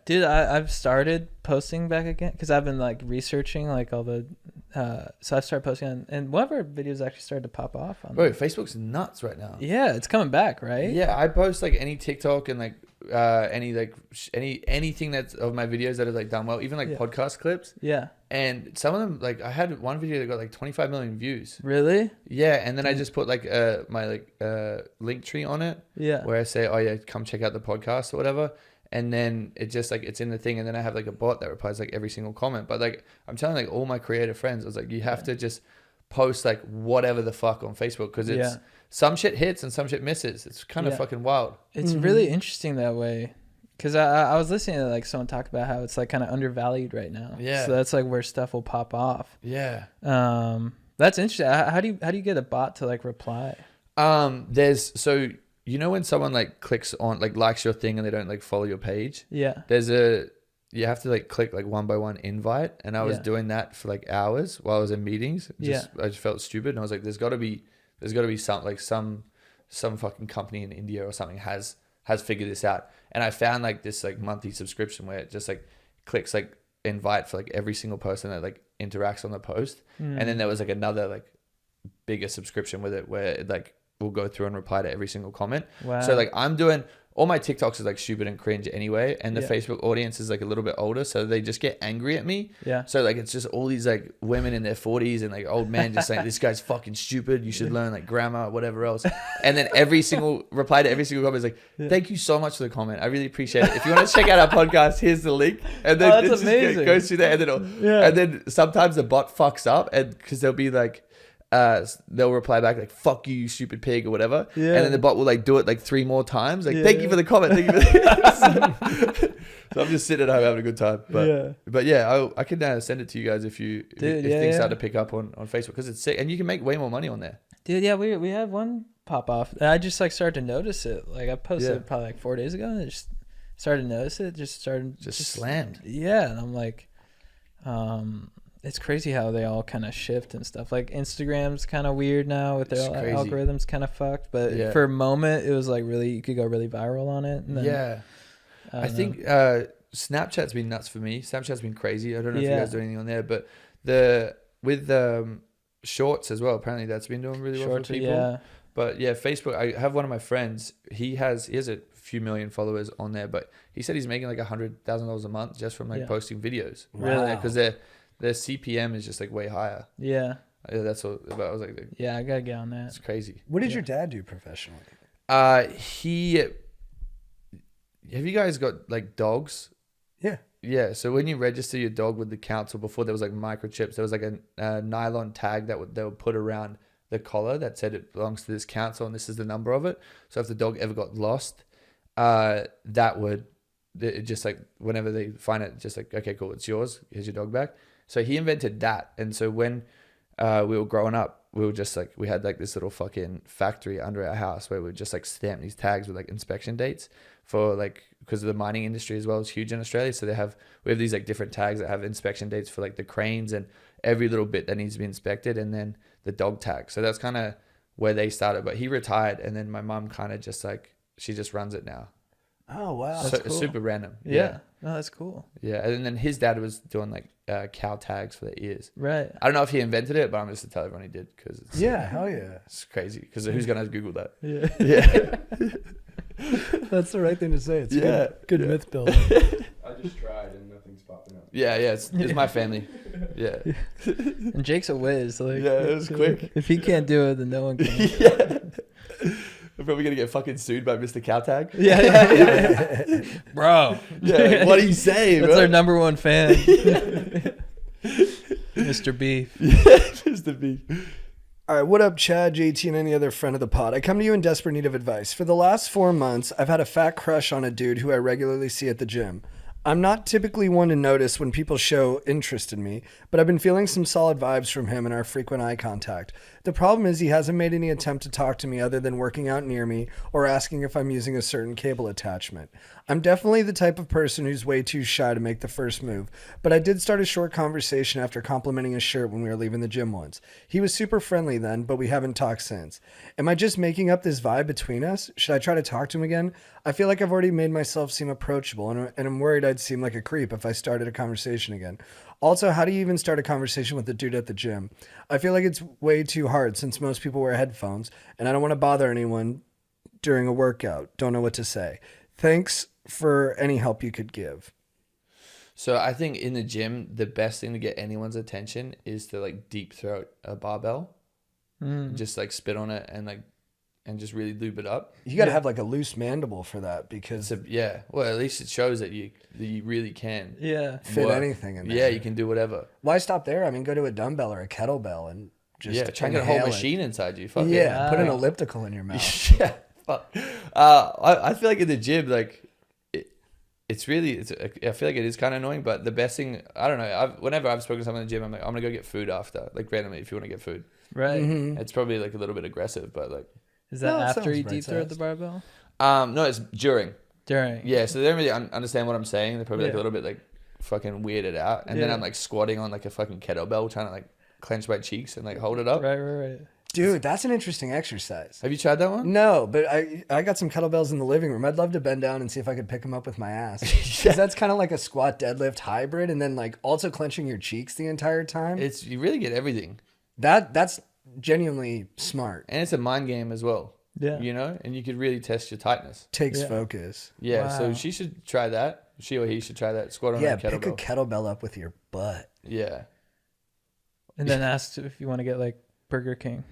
A: Dude, I've started posting back again because I've been like researching like all the so I started posting on, and one of our videos actually started to pop off on
C: Bro, Facebook's nuts right now.
A: yeah, it's coming back, right?
C: Yeah, I post like any TikTok and like anything that's of my videos that have like done well, even like
A: Yeah.
C: podcast clips.
A: Yeah.
C: And some of them, like I had one video that got like 25 million views.
A: Really?
C: Yeah, and then I just put like my link tree on it
A: Yeah.
C: where I say, oh yeah, come check out the podcast or whatever. And then it just like it's in the thing, and then I have like a bot that replies like every single comment. But like I'm telling like all my creative friends, I was like, you have to just post like whatever the fuck on Facebook because it's
A: Yeah.
C: some shit hits and some shit misses. It's kind of
A: Yeah.
C: fucking wild.
A: It's really interesting that way. Because I was listening to like someone talk about how it's like kind of undervalued right now.
C: Yeah.
A: So that's like where stuff will pop off.
C: Yeah.
A: That's interesting. How do you get a bot to like reply?
C: There's so you know when someone like clicks on like likes your thing and they don't like follow your page.
A: Yeah.
C: You have to like click like one by one invite, and I was
A: Yeah.
C: doing that for like hours while I was in meetings. I just felt stupid, and I was like, there's got to be some fucking company in India or something has figured this out. And I found like this like monthly subscription where it just like clicks like invite for like every single person that like interacts on the post. And then there was like another like bigger subscription with it where it like will go through and reply to every single comment.
A: Wow.
C: So like I'm doing all my TikToks is like stupid and cringe anyway, and the
A: Yeah.
C: Facebook audience is like a little bit older, so they just get angry at me.
A: Yeah.
C: So like it's just all these like women in their 40s and like old men just saying this guy's fucking stupid. You should learn like grammar, whatever else. And then every single reply to every single comment is like, thank you so much for the comment. I really appreciate it. If you want to check out our podcast, here's the link. And then
A: Oh, that's
C: it just
A: amazing.
C: goes through there, and then sometimes the bot fucks up, and because they'll be like. They'll reply back like "fuck you, you stupid pig" or whatever,
A: Yeah.
C: and then the bot will like do it like 3 more times, like
A: Yeah.
C: "thank you for the comment." Thank you for the So I'm just sitting at home having a good time. But yeah, I can send it to you guys if things start to pick up on Facebook because it's sick, and you can make way more money on there.
A: Dude, yeah, we had one pop off. And I just like started to notice it. Like I posted
C: Yeah.
A: it probably like 4 days ago, and I just started to notice it. Just
C: Slammed.
A: Yeah, and I'm like, it's crazy how they all kind of shift and stuff. Like Instagram's kind of weird now with their
C: It's crazy.
A: algorithms kind of fucked. But
C: Yeah.
A: for a moment, it was like really you could go really viral on it. And then,
C: Yeah, I
A: don't
C: think Snapchat's been nuts for me. Snapchat's been crazy. I don't know if you
A: Yeah.
C: guys do anything on there, but with shorts as well. Apparently, that's been doing really well
A: short
C: for
A: to,
C: people.
A: yeah.
C: But yeah, Facebook. I have one of my friends. He has a few million followers on there, but he said he's making like $100,000 a month just from like
A: Yeah.
C: posting videos.
A: Really?
C: Because their CPM is just like way higher.
A: Yeah.
C: That's what. But I was like,
A: Yeah, I gotta get on that.
C: it's crazy.
B: What did your dad do professionally?
C: Have you guys got like dogs?
B: Yeah.
C: Yeah, so when you register your dog with the council, before there was like microchips, there was like a nylon tag that they would put around the collar that said it belongs to this council and this is the number of it. So if the dog ever got lost, it just like whenever they find it, just like, okay, cool, it's yours. Here's your dog back. So he invented that. And so when we were growing up, we were just like, we had like this little fucking factory under our house where we would just like stamp these tags with like inspection dates for like, because the mining industry as well is huge in Australia. So we have these like different tags that have inspection dates for like the cranes and every little bit that needs to be inspected, and then the dog tag. So that's kind of where they started, but he retired, and then my mom kind of just like, she just runs it now.
B: Oh wow.
C: So it's super random.
A: Yeah. No, that's cool.
C: Yeah. And then his dad was doing like cow tags for their ears.
A: Right.
C: I don't know if he invented it, but I'm just to tell everyone he did because it's,
B: Yeah, hell yeah.
C: it's crazy. Because who's going to Google that?
A: Yeah.
C: Yeah.
B: That's the right thing to say. It's
C: Yeah,
B: good
C: yeah.
B: myth building.
E: I just tried and nothing's popping up.
C: Yeah. It's my family. Yeah.
A: And Jake's a whiz. Like,
C: Yeah, it was quick.
A: If he can't do it, then no one can.
C: I'm probably gonna get fucking sued by Mr. Cowtag.
A: Yeah. Bro.
C: Yeah, like, what do you say,
A: That's
C: bro?
A: our number one fan. Mr. Beef.
C: Mr. B.
B: All right, what up, Chad, JT, and any other friend of the pod? I come to you in desperate need of advice. For the last 4 months, I've had a fat crush on a dude who I regularly see at the gym. I'm not typically one to notice when people show interest in me, but I've been feeling some solid vibes from him and our frequent eye contact. The problem is he hasn't made any attempt to talk to me other than working out near me or asking if I'm using a certain cable attachment. I'm definitely the type of person who's way too shy to make the first move, but I did start a short conversation after complimenting his shirt when we were leaving the gym once. He was super friendly then, but we haven't talked since. Am I just making up this vibe between us? Should I try to talk to him again? I feel like I've already made myself seem approachable, and I'm worried I'd seem like a creep if I started a conversation again. Also, how do you even start a conversation with the dude at the gym? I feel like it's way too hard since most people wear headphones, and I don't want to bother anyone during a workout. Don't know what to say. Thanks for any help you could give.
C: So I think in the gym, the best thing to get anyone's attention is to like deep throat a barbell, just like spit on it and just really lube it up.
B: You got to have like a loose mandible for that because
C: Yeah, well, at least it shows that you really can.
A: Yeah.
B: fit
C: work.
B: anything in there.
C: Yeah, you can do whatever.
B: Why stop there? I mean, go to a dumbbell or a kettlebell and just
C: Try and get a whole
B: inhale it.
C: machine inside you. Fuck
B: Yeah, put an
A: Wow.
B: elliptical in your mouth.
C: Yeah, fuck. I feel like in the gym, like it's really, I feel like it is kind of annoying, but the best thing, I don't know. Whenever I've spoken to someone in the gym, I'm like, I'm gonna go get food after, like randomly, if you want to get food.
A: Right.
C: It's probably like a little bit aggressive, but like,
A: Is that
B: No, it
A: after
B: sounds
A: you
B: right
A: deep throat the
B: sized.
A: barbell?
C: no, it's during.
A: During.
C: Yeah, so they don't really understand what I'm saying. They're probably like a
A: Yeah.
C: little bit like fucking weirded out, and then
A: Yeah.
C: I'm like squatting on like a fucking kettlebell, trying to like clench my cheeks and like hold it up.
A: Right.
B: Dude, that's an interesting exercise.
C: Have you tried that one?
B: No, but I got some kettlebells in the living room. I'd love to bend down and see if I could pick them up with my ass. 'Cause that's kind of like a squat deadlift hybrid, and then like also clenching your cheeks the entire time.
C: You really get everything,
B: That's genuinely smart.
C: and it's a mind game as well.
A: Yeah.
C: You know, and you could really test your tightness.
B: Takes
A: Yeah.
B: focus.
C: Yeah,
A: Wow.
C: so she should try that. She or he should try that. Squat on
B: Yeah,
C: a
B: pick a
C: kettlebell.
B: kettlebell up with your butt.
C: Yeah.
A: And then asked if you want to get like Burger King.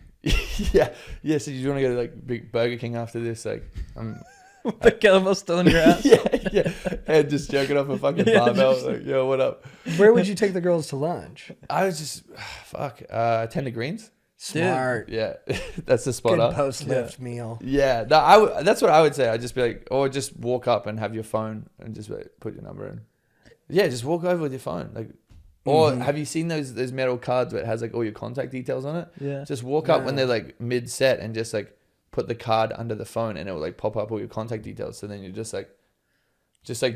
C: yeah. So you want to go to like big Burger King after this? Like,
A: The kettlebell still in your ass?
C: yeah. And just jerking off a fucking barbell. Like, yo, what up?
B: Where would you take the girls to lunch?
C: I was just, 10 Greens.
B: Smart.
C: Yeah. That's the spot
B: Good
C: up.
B: post lift meal.
C: Yeah. No, that's what I would say. I'd just be like, or just walk up and have your phone and just like, put your number in. Yeah, just walk over with your phone. Like, or have you seen those metal cards where it has like all your contact details on it?
A: Yeah.
C: Just walk up when they're like mid set and just like put the card under the phone and it will like pop up all your contact details. So then you just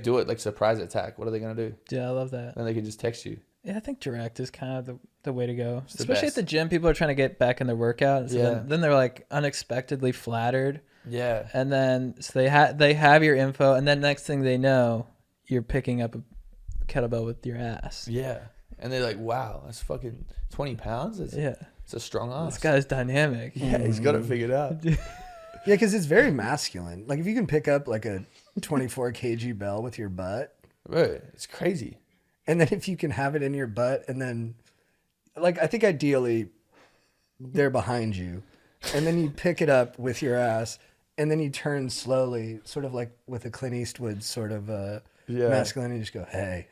C: do it like surprise attack. What are they gonna do?
A: Yeah, I love that.
C: Then they can just text you.
A: Yeah, I think direct is kind of the way to go.
C: the
A: Especially
C: best.
A: at the gym, people are trying to get back in their workout. So
C: Yeah.
A: then they're like unexpectedly flattered.
C: Yeah.
A: And then so they have your info, and then next thing they know, you're picking up a kettlebell with your ass.
C: Yeah. And they're like, wow, that's fucking 20 pounds. It's a strong ass.
A: This guy's dynamic.
C: Yeah, he's got it figured out.
B: Yeah, because it's very masculine. Like if you can pick up like a 24 kg bell with your butt,
C: Right. It's crazy.
B: and then if you can have it in your butt, and then like I think ideally they're behind you, and then you pick it up with your ass, and then you turn slowly, sort of like with a Clint Eastwood sort of masculine, and you just go, hey.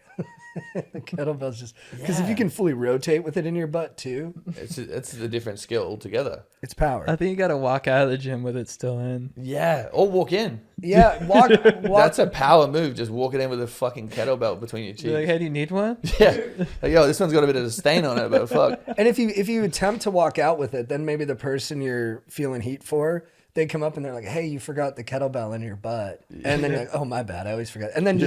B: The kettlebell's just because if you can fully rotate with it in your butt too,
C: It's a different skill altogether.
B: it's power.
A: I think you got to walk out of the gym with it still in.
C: Yeah. Or walk in.
B: Yeah, walk.
C: That's a power move. Just walking in with a fucking kettlebell between your cheeks.
A: You're like, hey, do you need one?
C: Yeah. Like, yo, this one's got a bit of a stain on it, but fuck.
B: And if you attempt to walk out with it, then maybe the person you're feeling heat for, they come up and they're like, "Hey, you forgot the kettlebell in your butt," and then you're like, "Oh, my bad, I always forget." And then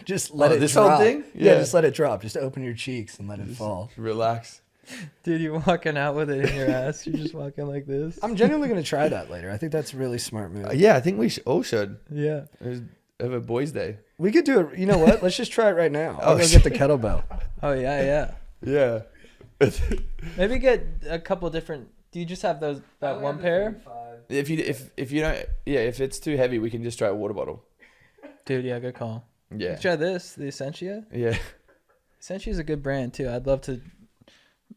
B: just let it
C: this whole
B: drop.
C: thing?
B: Yeah,
C: Yeah.
B: just let it drop. Just open your cheeks and let it fall.
C: Relax.
A: Dude, you're walking out with it in your ass. You're just walking like this.
B: I'm genuinely gonna try that later. I think that's a really smart move.
C: Yeah, I think we all should.
A: Yeah.
C: Have a boys' day.
B: We could do it. You know what? Let's just try it right now. I'll
C: Oh,
B: go get the kettlebell.
A: Oh, yeah.
C: Yeah.
A: Maybe get a couple different. Do you just have that one pair?
C: If you don't, if it's too heavy, we can just try a water bottle.
A: Dude, yeah, good call.
C: Yeah.
A: Let's try this, the Essentia.
C: Yeah.
A: Essentia is a good brand too. I'd love to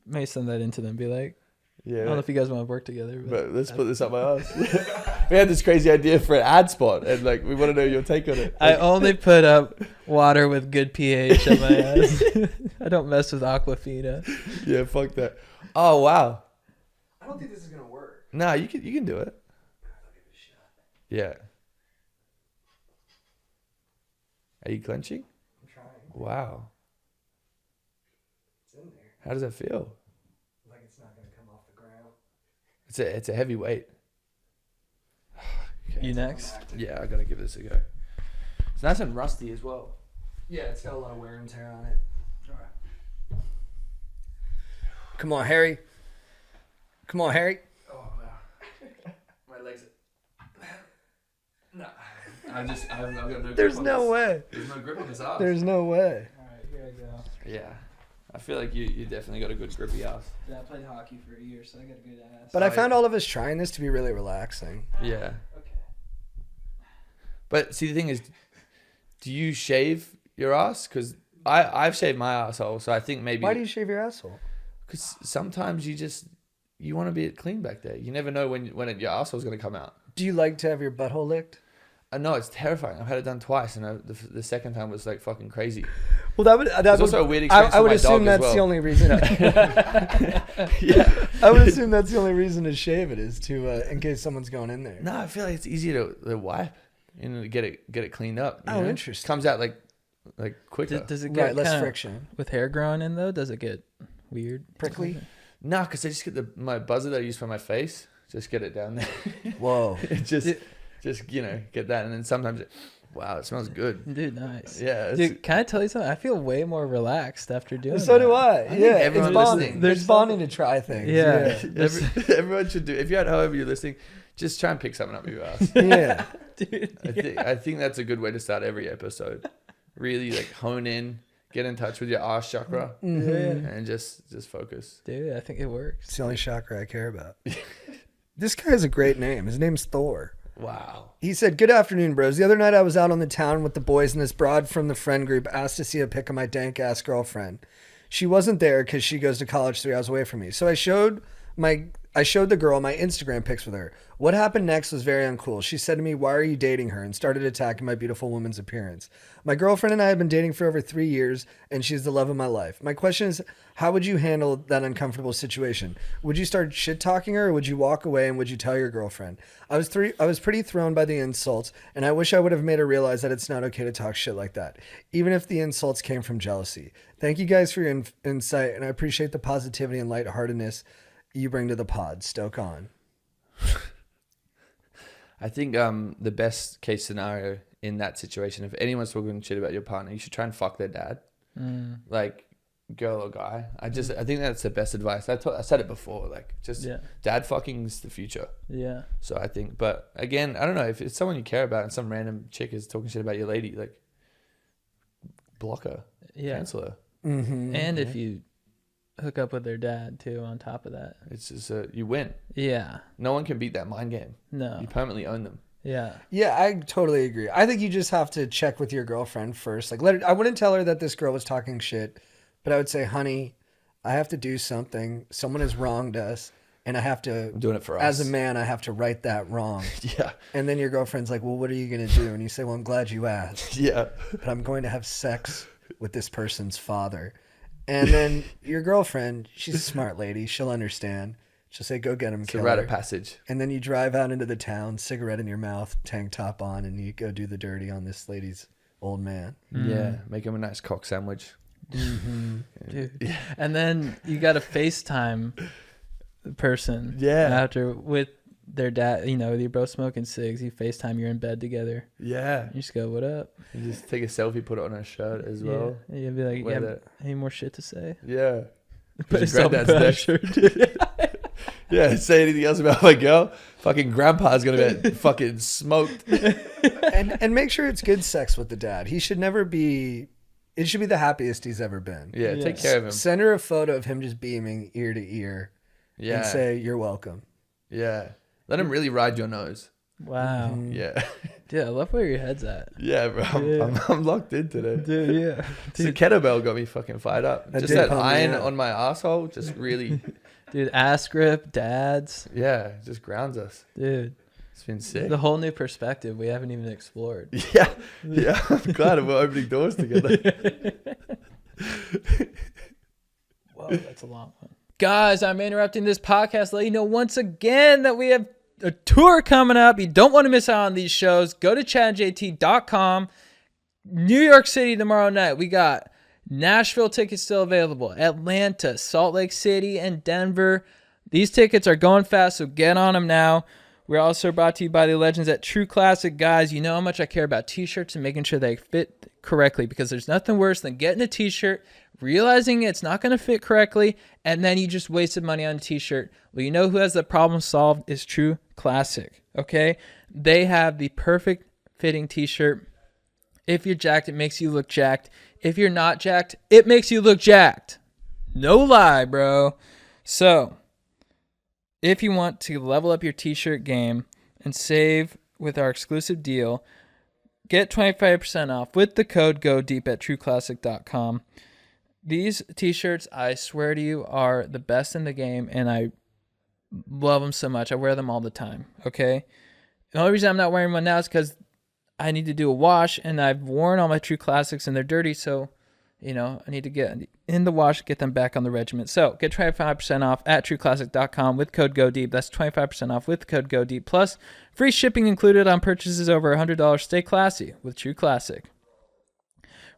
A: maybe send that into them. Be like,
C: Yeah.
A: I don't know if you guys want to work together,
C: But let's put this up my ass. we had this crazy idea for an ad spot, and like we want to know your take on it.
A: I only put up water with good pH on my ass. I don't mess with Aquafina.
C: Yeah, fuck that. Oh wow.
B: I don't think this is gonna work.
C: Nah, you can do it. Yeah. Are you clenching?
B: I'm trying.
C: Wow.
B: It's in there.
C: How does that feel?
B: Like it's not gonna come off the ground.
C: It's a heavy weight.
A: You next?
C: Yeah, I gotta give this a go. It's nice and rusty as well.
B: Yeah, it's got a lot of wear and tear on it. All right. Come on, Harry. Come on, Harry.
C: Oh wow. My legs. No. I've got no grip
B: There's
C: on
B: no
C: this.
B: way.
C: There's no grip on this ass.
B: There's no way.
A: All right, here I go.
C: Yeah. I feel like you definitely got a good grippy ass.
A: Yeah, I played hockey for a year, so I got a good ass.
B: But I found all of us trying this to be really relaxing.
C: Yeah.
A: Okay.
C: But see, the thing is, do you shave your ass? Because I've shaved my asshole, so I think maybe.
B: Why do you shave your asshole?
C: Because sometimes you want to be clean back there. You never know when your asshole's gonna come out.
B: Do you like to have your butthole licked?
C: No, it's terrifying. I've had it done twice, and the second time was like fucking crazy.
B: Well, that would
C: It's also a weird experience
B: I
C: for
B: would
C: my
B: assume
C: dog as
B: that's the
C: well.
B: only reason.
C: Yeah.
B: I would assume that's the only reason to shave it is to in case someone's going in there.
C: No, I feel like it's easier to wipe and to get it cleaned up. you
B: Oh,
C: know?
B: interesting.
C: Comes out like quicker.
A: Does it get
B: Right, less
A: kinda-
B: friction.
A: with hair growing in though? Does it get weird?
B: Prickly?
C: Nah, because I just get my buzzer that I use for my face. Just get it down there.
B: Whoa.
C: just get that, and then sometimes wow, it smells good.
A: Dude, nice.
C: Yeah.
A: Dude, can I tell you something? I feel way more relaxed after doing
B: So
A: that.
B: do I.
C: think
B: Yeah,
C: everyone
B: it's bonding.
C: listening-
B: There's bonding to try things.
A: Yeah.
C: Everyone should do. If you're at home, you're listening, just try and pick something up your ass.
B: Yeah.
A: Dude,
C: I think that's a good way to start every episode. Really like hone in, get in touch with your ass chakra, and just focus.
A: dude, I think it works.
B: It's the only chakra I care about. This guy has a great name. His name's Thor.
C: Wow.
B: He said, "Good afternoon, bros. The other night I was out on the town with the boys, and this broad from the friend group asked to see a pic of my dank ass girlfriend. She wasn't there because she goes to college 3 hours away from me. So I showed the girl my Instagram pics with her. What happened next was very uncool. She said to me, 'Why are you dating her?' and started attacking my beautiful woman's appearance. My girlfriend and I have been dating for over 3 years, and she's the love of my life. My question is, how would you handle that uncomfortable situation? Would you start shit talking her, or would you walk away and would you tell your girlfriend? I was pretty thrown by the insults, and I wish I would have made her realize that it's not okay to talk shit like that, even if the insults came from jealousy. Thank you guys for your insight, and I appreciate the positivity and lightheartedness you bring to the pod. Stoke on."
C: I think the best case scenario in that situation, if anyone's talking shit about your partner, you should try and fuck their dad, like girl or guy. I think that's the best advice. I said it before, like just dad fucking's the future.
A: Yeah.
C: So I think, but again, I don't know if it's someone you care about and some random chick is talking shit about your lady, like block her, cancel her.
B: Mm-hmm.
A: And if you hook up with their dad too on top of that.
C: It's just you win.
A: Yeah.
C: No one can beat that mind game.
A: No.
C: You permanently own them.
A: Yeah.
B: Yeah, I totally agree. I think you just have to check with your girlfriend first. Like, I wouldn't tell her that this girl was talking shit, but I would say, "Honey, I have to do something. Someone has wronged us, and I have to.
C: I'm doing it for us.
B: As a man, I have to right that wrong."
C: Yeah.
B: And then your girlfriend's like, "Well, what are you gonna do?" And you say, "Well, I'm glad you asked,
C: Yeah.
B: but I'm going to have sex with this person's father." And then your girlfriend, she's a smart lady. She'll understand. She'll say, "Go get him,
C: It's a
B: killer."
C: rite of passage.
B: And then you drive out into the town, cigarette in your mouth, tank top on, and you go do the dirty on this lady's old man.
C: Yeah. Make him a nice cock sandwich.
A: Dude. And then you got to FaceTime the person.
C: Yeah.
A: After with their dad, you're both smoking cigs. You FaceTime, you're in bed together.
C: Yeah.
A: You just go, "What up?"
C: You just take a selfie, put it on her shirt as well.
A: Yeah. You'll be like,
C: Wear
A: "Yeah,
C: that.
A: any more shit to say?"
C: Yeah.
A: Put
C: Your
A: yourself
C: granddad's next. Yeah. Say anything else about my girl? Fucking grandpa's gonna get fucking smoked.
B: And make sure it's good sex with the dad. He should never be. It should be the happiest he's ever been.
C: Yeah.
A: Yeah.
C: Take care of him.
B: Send her a photo of him just beaming ear to ear,
C: Yeah.
B: and say, "You're welcome."
C: Yeah. Let him really ride your nose.
A: Wow.
C: Yeah.
A: Dude, I love where your head's at.
C: Yeah, bro. I'm locked in today.
A: Dude, yeah.
C: The kettlebell got me fucking fired up.
B: That
C: Just
B: did
C: that
B: pump me
C: iron
B: up.
C: on my asshole just really,
A: Dude, ass grip, dads.
C: yeah, just grounds us.
A: Dude.
C: It's been sick.
A: The whole new perspective we haven't even explored.
C: Yeah. Yeah. I'm glad we're opening doors together.
A: Whoa, that's a long one. Guys, I'm interrupting this podcast to let you know once again that we have a tour coming up. You don't want to miss out on these shows. Go to chadjt.com. New York City tomorrow night. We got Nashville tickets still available. Atlanta, Salt Lake City, and Denver. These tickets are going fast, so get on them now. We're also brought to you by the legends at True Classic. Guys, you know how much I care about t-shirts and making sure they fit correctly, because there's nothing worse than getting a t-shirt, realizing it's not going to fit correctly, and then you just wasted money on a t-shirt. Well, you know who has the problem solved is True Classic, okay? They have the perfect fitting t-shirt. If you're jacked, it makes you look jacked. If you're not jacked, it makes you look jacked. No lie, bro. So, if you want to level up your t-shirt game and save with our exclusive deal, get 25% off with the code GODEEP at trueclassic.com. These t-shirts, I swear to you, are the best in the game, and I love them so much. I wear them all the time, okay? The only reason I'm not wearing one now is because I need to do a wash, and I've worn all my True Classics, and they're dirty, so I need to get in the wash, get them back on the regiment. So get 25% off at trueclassic.com with code GODEEP. That's 25% off with code GODEEP. Plus, free shipping included on purchases over $100. Stay classy with True Classic.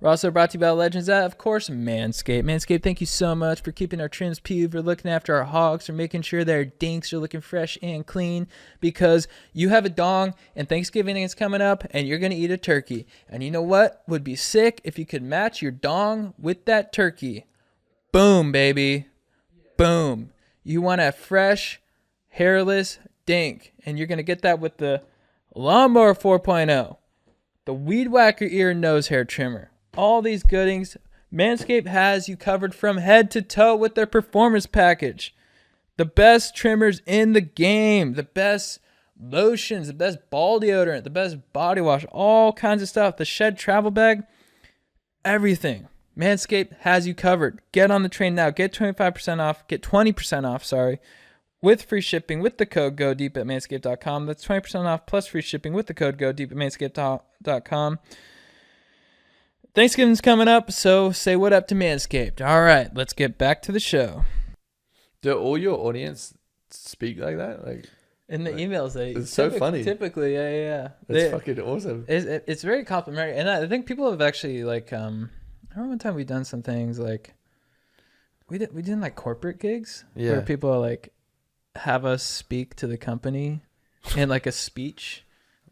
A: We're also brought to you by Legends at, of course, MANSCAPED. MANSCAPED, thank you so much for keeping our trims peeled, for looking after our hogs, for making sure their dinks are looking fresh and clean, because you have a dong and Thanksgiving is coming up and you're going to eat a turkey. And you know what would be sick? If you could match your dong with that turkey. Boom, baby. Boom. You want a fresh, hairless dink, and you're going to get that with the Lawnmower 4.0, the Weed Whacker ear and nose hair trimmer. All these goodings, Manscaped has you covered from head to toe with their performance package. The best trimmers in the game, the best lotions, the best ball deodorant, the best body wash, all kinds of stuff. The Shed travel bag, everything. Manscaped has you covered. Get on the train now. Get 25% off. Get 20% off, sorry, with free shipping with the code GODEEP at manscaped.com. That's 20% off plus free shipping with the code GODEEP at manscaped.com. Thanksgiving's coming up, so say what up to Manscaped. All right, let's get back to the show.
C: Do all your audience speak like that? Like
A: in the emails,
C: it's so funny.
A: Typically, yeah.
C: It's fucking awesome.
A: It's very complimentary, and I think people have actually like. I remember one time we done some things like we did like corporate gigs where people like have us speak to the company in like a speech.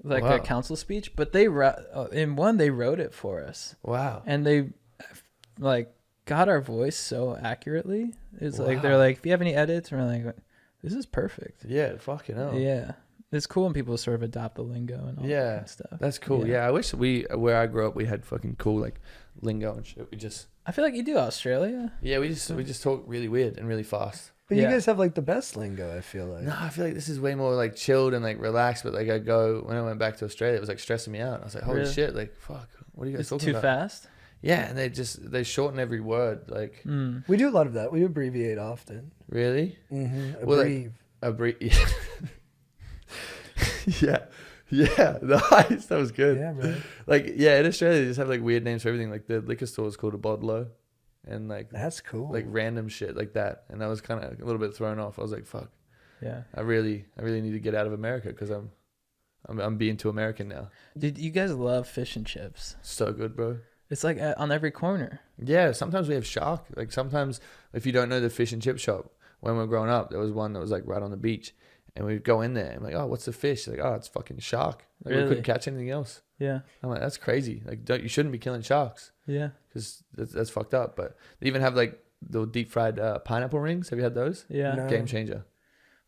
A: Like a council speech, but in one they wrote it for us. Wow! And they like got our voice so accurately. It's like they're like, if you have any edits, and we're like, this is perfect.
C: Yeah, fucking hell.
A: Yeah, it's cool when people sort of adopt the lingo and all that stuff.
C: That's cool. Yeah, I wish where I grew up, we had fucking cool like lingo and shit.
A: I feel like you do Australia.
C: Yeah, we just talk really weird and really fast.
B: But you guys have like the best lingo, I feel like.
C: No, I feel like this is way more like chilled and like relaxed. But like when I went back to Australia, it was like stressing me out. I was like, holy shit, like fuck, what are you guys talking about?
A: Too fast?
C: Yeah, and they shorten every word. Like
B: we do a lot of that. We abbreviate often.
C: Really?
B: Mm-hmm.
C: Yeah, nice. That was good.
B: Yeah, bro.
C: Like in Australia, they just have like weird names for everything. Like the liquor store is called a Bodlo. And like
B: that's cool,
C: like random shit like that, and I was kind of a little bit thrown off. I was like, "Fuck,
A: yeah,
C: I really need to get out of America because I'm being too American now."
A: Dude, you guys love fish and chips.
C: So good, bro.
A: It's like on every corner.
C: Yeah, sometimes we have shark. Like sometimes if you don't know the fish and chip shop, when we were growing up, there was one that was like right on the beach, and we'd go in there and like, "Oh, what's the fish?" Like, "Oh, it's fucking shark." Like
A: really?
C: We couldn't catch anything else.
A: Yeah.
C: I'm like, that's crazy. Like, you shouldn't be killing sharks.
A: Yeah.
C: Because that's fucked up. But they even have like the deep fried pineapple rings. Have you had those?
A: Yeah.
B: No.
C: Game changer.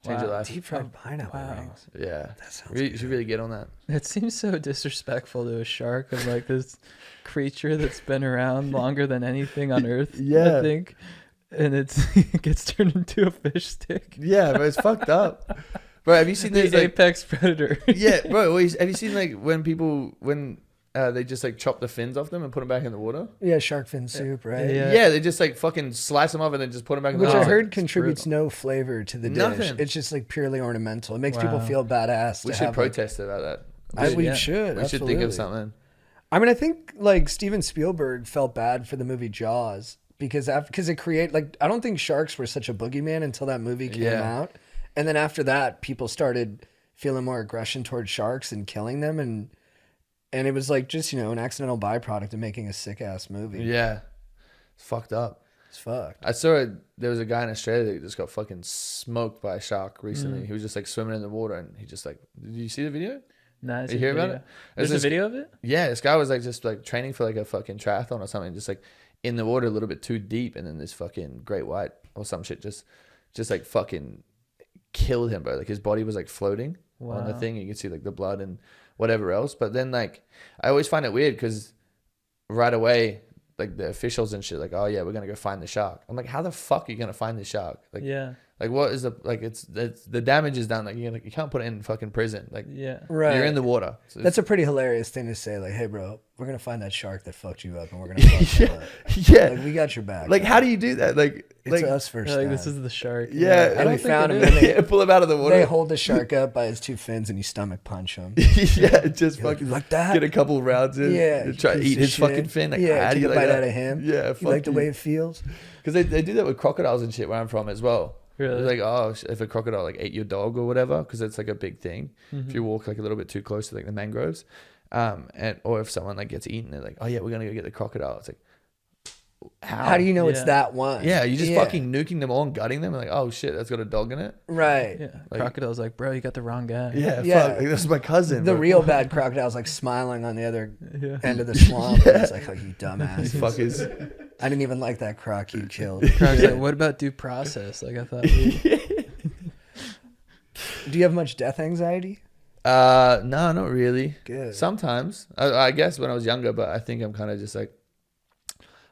C: Change your life.
B: Deep fried pineapple rings.
C: Yeah.
B: That sounds good.
C: You should really get on that.
A: It seems so disrespectful to a shark of like this creature that's been around longer than anything on Earth.
C: Yeah.
A: I think. And it gets turned into a fish stick.
C: Yeah, but it's fucked up. Bro, have you seen
A: the
C: these, like,
A: apex predator?
C: Yeah, bro. Have you seen like when they just like chop the fins off them and put them back in the water.
B: Yeah, shark fin soup, right?
C: Yeah, they just like fucking slice them off and then just put them back in the
B: Which
C: water.
B: I heard contributes no flavor to the dish.
C: Nothing.
B: It's just like purely ornamental. It makes people feel badass.
C: We
B: to
C: should
B: have, like,
C: protest about that.
B: we should.
C: We should think of something.
B: I mean, I think like Steven Spielberg felt bad for the movie Jaws because it create like I don't think sharks were such a boogeyman until that movie came out, and then after that, people started feeling more aggression towards sharks and killing them, and it was like just an accidental byproduct of making a sick ass movie.
C: Yeah, it's fucked up.
B: It's fucked.
C: I saw there was a guy in Australia that just got fucking smoked by a shark recently. He was just like swimming in the water and he just like, did you see the video?
A: No,
C: Did you hear about it?
A: There's a video of it?
C: Yeah, this guy was like just like training for like a fucking triathlon or something, just like in the water a little bit too deep, and then this fucking great white or some shit just like fucking killed him, bro. Like his body was like floating on the thing. You could see like the blood and whatever else. But then like I always find it weird because right away like the officials and shit like, oh yeah, we're gonna go find the shark. I'm like, how the fuck are you gonna find the shark? Like,
A: yeah.
C: Like what is it's the damage is done. Like you can't put it in fucking prison. Like
B: Right.
C: you're in the water. So
B: That's a pretty hilarious thing to say. Like, hey, bro, we're gonna find that shark that fucked you up, and we're gonna fuck you up.
C: yeah.
B: Like, we got your back.
C: Like
B: man.
C: how do you do that? Like
B: It's us first.
A: Like
B: time.
A: this is the shark.
C: yeah,
B: And we found him. And
C: yeah, pull him out of the water.
B: they hold the shark up by his two fins, and you stomach punch him.
C: yeah, just
B: You're like,
C: fucking
B: "You like that?"
C: get a couple rounds in.
B: Yeah,
C: and try to
B: piece
C: eat
B: of
C: his
B: shit.
C: fucking fin. Like,
B: yeah,
C: how do
B: take
C: you
B: a
C: like
B: bite
C: that?
B: out of him.
C: Yeah,
B: you like the way it feels.
C: because they do that with crocodiles and shit where I'm from as well.
A: Really?
C: It's like, oh, if a crocodile like ate your dog or whatever, because it's like a big thing. If you walk like a little bit too close to like the mangroves, or if someone like gets eaten, they're like, oh yeah, we're gonna go get the crocodile. It's like,
B: How do you know it's
A: Yeah.
B: that one?
C: Yeah, you just fucking nuking them all and gutting them. And like, oh shit, that's got a dog in it.
B: Right.
A: Yeah.
C: Like-
A: Crocodile's like, bro, you got the wrong guy.
C: Yeah,
B: Yeah.
C: fuck, like, that's my cousin.
B: The
C: bro.
B: real bad crocodile's like smiling on the other
A: Yeah.
B: end of the swamp. And it's like, oh, you dumbass.
C: These fuckers.
B: I didn't even like that croc you killed.
A: Croc's like, what about due process? Like I thought.
B: Do you have much death anxiety?
C: No, not really.
B: Good.
C: Sometimes, I guess when I was younger, but I think I'm kind of just like,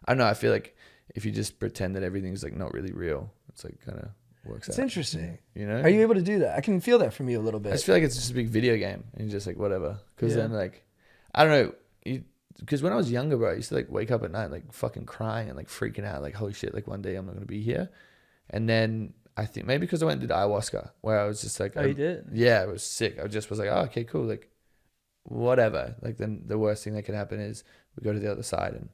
C: I don't know. I feel like if you just pretend that everything's like not really real, it's like kind of works
B: It's
C: out.
B: interesting.
C: You know?
B: Are you able to do that? I can feel that from you a little
C: I
B: bit.
C: just feel like it's just a big video game, and you're just like whatever. Because
A: Yeah.
C: then like, I don't know. Because when I was younger, bro, I used to like wake up at night like fucking crying and like freaking out, like holy shit, like one day I'm not gonna be here. And then I think maybe because I went and did ayahuasca, where I was just like,
A: Oh, you did?
C: Yeah, it was sick. I just was like, oh, okay, cool, like whatever. Like then the worst thing that can happen is we go to the other side, and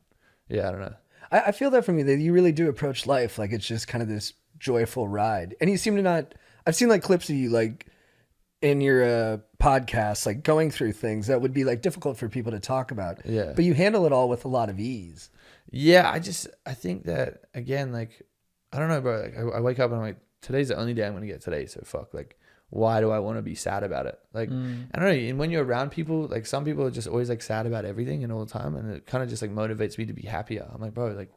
C: yeah, I don't know.
B: I feel that from you, that you really do approach life like it's just kind of this joyful ride. And you seem to not. I've seen like clips of you like in your podcast, like going through things that would be like difficult for people to talk about.
C: Yeah.
B: But you handle it all with a lot of ease.
C: Yeah, I think that again, like I don't know, bro. Like I wake up and I'm like, today's the only day I'm gonna get today, so fuck. Like, why do I want to be sad about it? Like, I don't know. And when you're around people, like some people are just always like sad about everything and all the time, and it kind of just like motivates me to be happier. I'm like, bro, like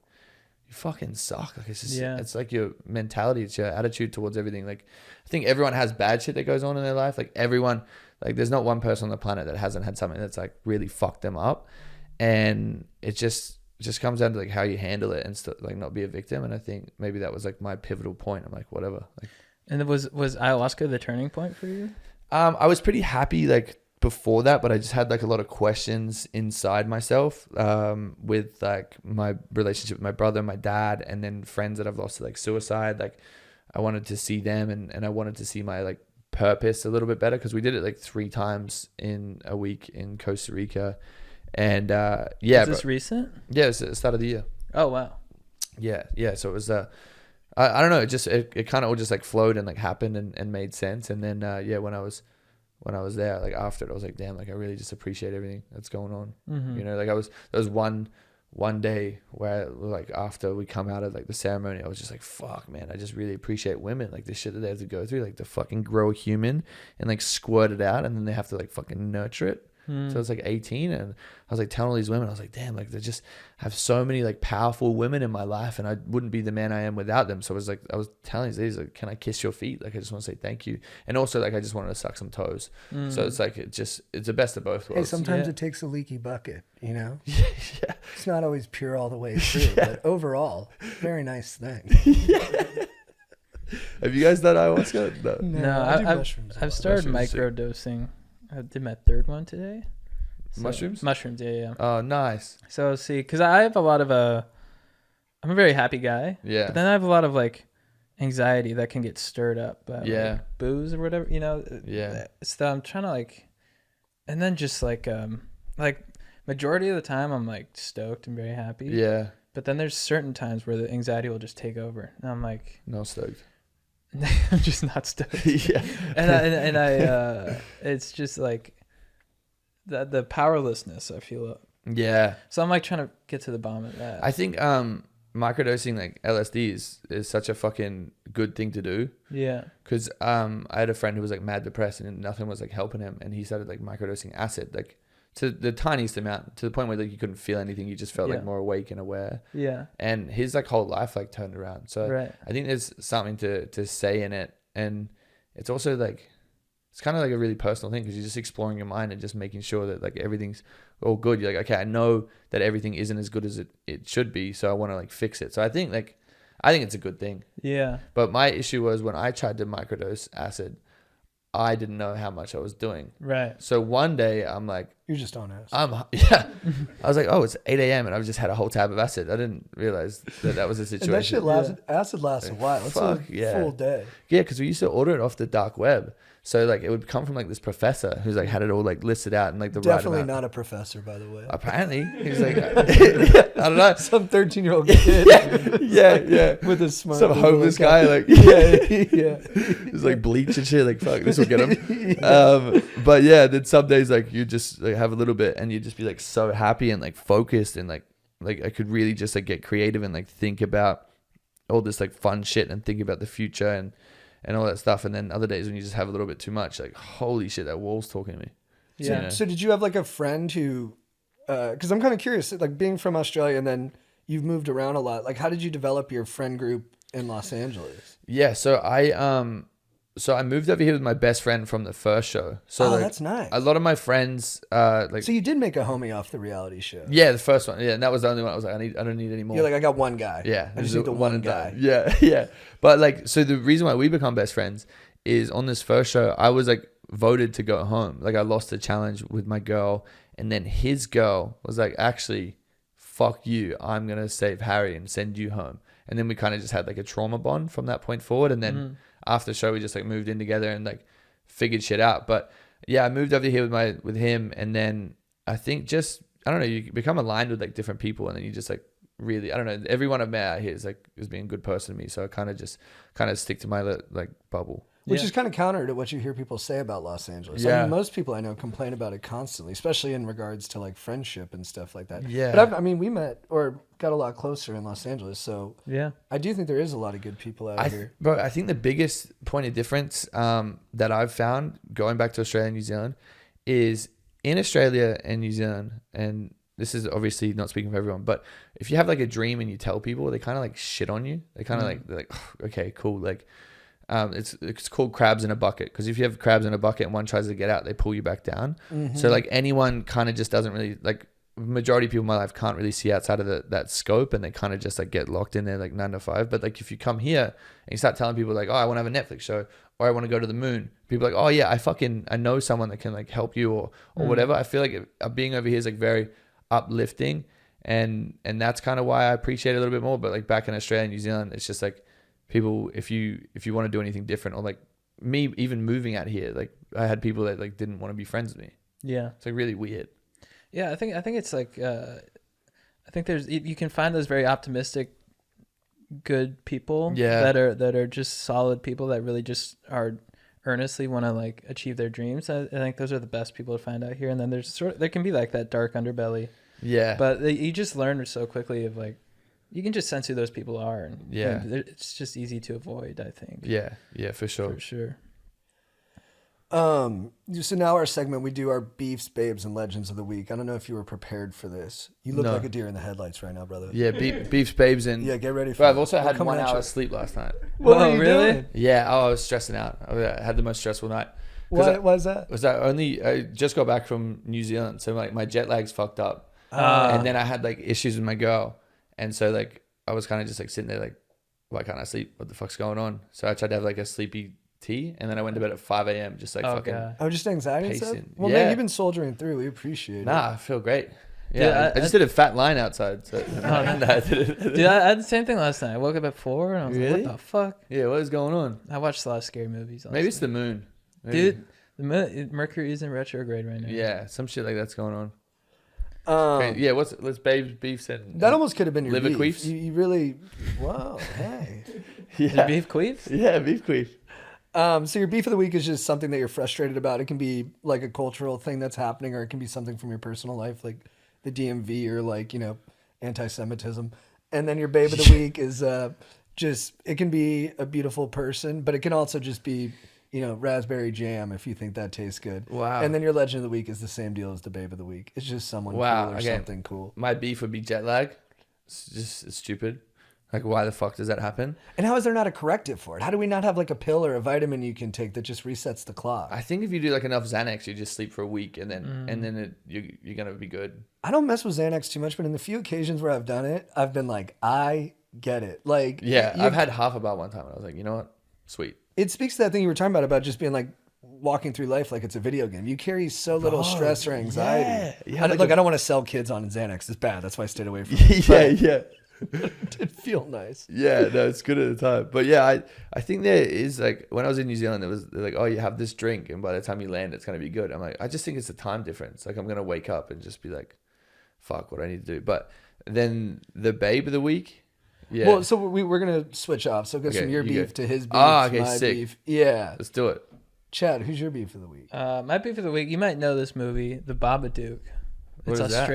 C: you fucking suck. Like it's just, it's like your mentality, it's your attitude towards everything. Like I think everyone has bad shit that goes on in their life. Like everyone, like there's not one person on the planet that hasn't had something that's like really fucked them up, and it just comes down to like how you handle it and like not be a victim. And I think maybe that was like my pivotal point. I'm like, whatever. Like,
A: And was ayahuasca the turning point for you?
C: I was pretty happy like before that, but I just had like a lot of questions inside myself with like my relationship with my brother, my dad, and then friends that I've lost to like suicide. Like I wanted to see them, and I wanted to see my like purpose a little bit better, because we did it like 3 times in a week in Costa Rica. And yeah,
A: Is this recent?
C: Yeah, it's the start of the year.
A: Oh wow.
C: Yeah. So it was I don't know, it kind of all just like flowed and like happened and made sense. And then yeah, when I was there, like after it, I was like, damn, like I really just appreciate everything that's going on. You know, like there was one day where like after we come out of like the ceremony, I was just like, fuck man, I just really appreciate women, like the shit that they have to go through, like to fucking grow a human and like squirt it out, and then they have to like fucking nurture it. So it's like 18, and I was like telling all these women, I was like, damn, like they just have so many like powerful women in my life, and I wouldn't be the man I am without them. So I was telling these, like, can I kiss your feet? Like I just want to say thank you, and also like I just wanted to suck some toes. So it's like it's the best of both worlds.
B: Hey, sometimes it takes a leaky bucket, you know?
C: Yeah.
B: It's not always pure all the way through, but overall, very nice thing.
C: Have you guys done ayahuasca? No.
A: No,
B: I do mushrooms a lot.
A: I've started
C: Mushrooms are sick.
A: micro dosing. I did my 3rd one today. So,
C: Mushrooms?
A: Mushrooms, yeah.
C: Oh, nice.
A: So see, because I have a lot of I'm a very happy guy.
C: Yeah.
A: But then I have a lot of like anxiety that can get stirred up by
C: Yeah.
A: like, booze or whatever, you know.
C: Yeah.
A: So I'm trying to like, and then just like majority of the time I'm like stoked and very happy.
C: Yeah.
A: But then there's certain times where the anxiety will just take over, and I'm like,
C: No stoked.
A: I'm just not stoked.
C: Yeah.
A: and I it's just like the powerlessness I feel.
C: Yeah.
A: So I'm like trying to get to the bottom of that.
C: I think microdosing like LSD is such a fucking good thing to do.
A: Yeah.
C: Because I had a friend who was like mad depressed and nothing was like helping him, and he started like microdosing acid like to the tiniest amount, to the point where like you couldn't feel anything, you just felt like more awake and aware.
A: Yeah.
C: And his like whole life like turned around. So
A: Right.
C: I think there's something to say in it, and it's also like it's kind of like a really personal thing, because you're just exploring your mind and just making sure that like everything's all good. You're like, okay, I know that everything isn't as good as it should be, so I want to like fix it. So I think it's a good thing.
A: Yeah.
C: But my issue was when I tried to microdose acid, I didn't know how much I was doing.
A: Right.
C: So one day I'm like,
B: You're just on acid.
C: I was like, oh, it's 8 a.m. and I've just had a whole tab of acid. I didn't realize that was the situation.
B: And that shit lasted. Acid lasts a while. It's
C: Fuck,
B: a
C: yeah.
B: full day.
C: Yeah, because we used to order it off the dark web. So like it would come from like this professor who's like had it all like listed out and like the
B: Definitely
C: right amount.
B: not a professor, by the way.
C: Apparently, he's like, I don't know.
B: Some 13-year-old kid.
C: Yeah.
B: With a smart.
C: Some
B: little
C: homeless
B: guy.
C: guy, like
B: Yeah.
C: it's like bleach and shit. Like fuck, this will get him. But yeah, then some days like you just like have a little bit and you just be like so happy and like focused and like I could really just like get creative and like think about all this like fun shit and think about the future and all that stuff. And then other days when you just have a little bit too much, like holy shit, that wall's talking to me.
A: Yeah.
C: So, you know?
B: So did you have like a friend who? Because I'm kind of curious, like being from Australia and then you've moved around a lot. Like, how did you develop your friend group in Los Angeles?
C: Yeah, so I moved over here with my best friend from the first show. So like,
B: that's nice.
C: a lot of my friends like
B: So you did make a homie off the reality show.
C: yeah, the first one. Yeah, and that was the only one I was like, I don't need any more.
B: You're like, I got one guy.
C: yeah,
B: I just
C: this
B: need
C: is
B: the
C: one
B: one
C: and
B: guy.
C: done. Yeah. But like, so the reason why we become best friends is on this first show, I was like voted to go home. Like I lost the challenge with my girl, and then his girl was like, actually, fuck you, I'm gonna save Harry and send you home. And then we kind of just had like a trauma bond from that point forward. And then after the show, we just like moved in together and like figured shit out. But yeah, I moved over here with him, and then I think just I don't know, you become aligned with like different people, and then you just like really, I don't know, everyone I've met out here is being a good person to me. So I kind of stick to my like bubble.
B: Which is kind of counter to what you hear people say about Los Angeles. I
C: Yeah.
B: mean, most people I know complain about it constantly, especially in regards to like friendship and stuff like that.
C: Yeah.
B: But I mean, we met or got a lot closer in Los Angeles. So
A: Yeah.
B: I do think there is a lot of good people out here.
C: Bro, I think the biggest point of difference that I've found going back to Australia and New Zealand is in Australia and New Zealand, and this is obviously not speaking for everyone, but if you have like a dream and you tell people, they kind of like shit on you. They kind of they're like, oh, okay, cool. Like, it's called crabs in a bucket, because if you have crabs in a bucket and one tries to get out, they pull you back down. So like anyone kind of just doesn't really like, majority of people in my life can't really see outside of that scope, and they kind of just like get locked in there like 9 to 5. But like if you come here and you start telling people like, oh, I want to have a Netflix show, or I want to go to the moon, people are like, oh yeah, I know someone that can like help you or whatever. I feel like being over here is like very uplifting, and that's kind of why I appreciate it a little bit more. But like back in Australia and New Zealand, it's just like people, if you want to do anything different, or like me even moving out here, like I had people that like didn't want to be friends with me.
A: Yeah.
C: It's like really weird.
A: Yeah, I think it's like I think you can find those very optimistic, good people that are just solid people that really just are earnestly want to like achieve their dreams. I think those are the best people to find out here. And then there can be like that dark underbelly.
C: Yeah.
A: But you just learn so quickly of like, you can just sense who those people are. And it's just easy to avoid, I think.
C: Yeah, for sure.
A: For sure.
B: So now our segment, we do our beefs, babes, and legends of the week. I don't know if you were prepared for this. You look
C: No.
B: like a deer in the headlights right now, brother.
C: Yeah, beefs, babes, and
B: Yeah, get ready for
C: Bro, I've
B: it.
C: also
B: We're
C: had
B: coming
C: 1
B: at
C: hour
B: you.
C: sleep last night.
B: What
A: Whoa,
B: were you
A: really?
B: doing?
C: Yeah, I was stressing out. I had the most stressful night.
B: Why is that?
C: Was that I just got back from New Zealand, so like my jet lag's fucked up,
B: Ah.
C: and then I had like issues with my girl, and so like I was kind of just like sitting there like, why can't I sleep? What the fuck's going on? So I tried to have like a sleepy tea, and then I went to bed at 5 a.m. just like
A: Oh,
C: fucking.
A: God.
B: Oh, just anxiety and stuff?
C: Pacing.
B: Well,
C: Yeah.
B: man, you've been soldiering through. We appreciate it.
C: Nah, I feel great.
A: Dude,
C: Yeah, I just did a fat line outside. So
A: no.
C: Nah, I didn't.
A: Dude, I had the same thing last night. I woke up at 4 and I was
C: Really?
A: like, what the fuck?
C: Yeah, what is going on?
A: I watched a lot of scary movies. Last
C: Maybe it's the
A: night.
C: moon. Maybe.
A: Dude, the Mercury is in retrograde right now.
C: Yeah, some shit like that's going on.
B: Um,
C: Okay, yeah, let's babes, beefs, and
B: That almost could have been your
C: liver
B: beef.
C: queefs?
B: You really, wow, hey.
A: The beef queefs?
C: Yeah, beef queef.
B: So your beef of the week is just something that you're frustrated about. It can be like a cultural thing that's happening, or it can be something from your personal life, like the DMV or like, you know, anti-Semitism. And then your babe of the week is just, it can be a beautiful person, but it can also just be, you know, raspberry jam if you think that tastes good.
C: Wow.
B: And then your legend of the week is the same deal as the babe of the week. It's just someone
C: Wow,
B: cool or
C: okay.
B: something cool.
C: My beef would be jet lag. It's stupid. Like, why the fuck does that happen?
B: And how is there not a corrective for it? How do we not have like a pill or a vitamin you can take that just resets the clock?
C: I think if you do like enough Xanax, you just sleep for a week, and then you're gonna be good.
B: I don't mess with Xanax too much, but in the few occasions where I've done it, I've been like, I get it. Like,
C: Yeah,
B: you-
C: I've had half about one time, and I was like, you know what, sweet.
B: it speaks to that thing you were talking about just being like walking through life like it's a video game. You carry so little stress or anxiety.
C: yeah,
B: I,
C: like
B: look,
C: a-
B: I don't want to sell kids on Xanax. It's bad. That's why I stayed away from it.
C: yeah.
B: It did feel nice.
C: Yeah, no, it's good at the time. But yeah, I think there is like, when I was in New Zealand, they're like, oh, you have this drink, and by the time you land, it's gonna be good. I'm like, I just think it's the time difference. Like, I'm gonna wake up and just be like, fuck, what I need to do. But then the babe of the week, yeah,
B: Well, so we're going to switch off. So go
C: Okay,
B: from your
C: you
B: beef
C: go.
B: to his beef
C: Ah,
B: to
C: okay,
B: my
C: sick.
B: beef. Yeah.
C: let's do it.
B: Chad, who's your beef of the week?
A: My beef of the week, you might know this movie, The Babadook.
C: What
A: It's
C: is that?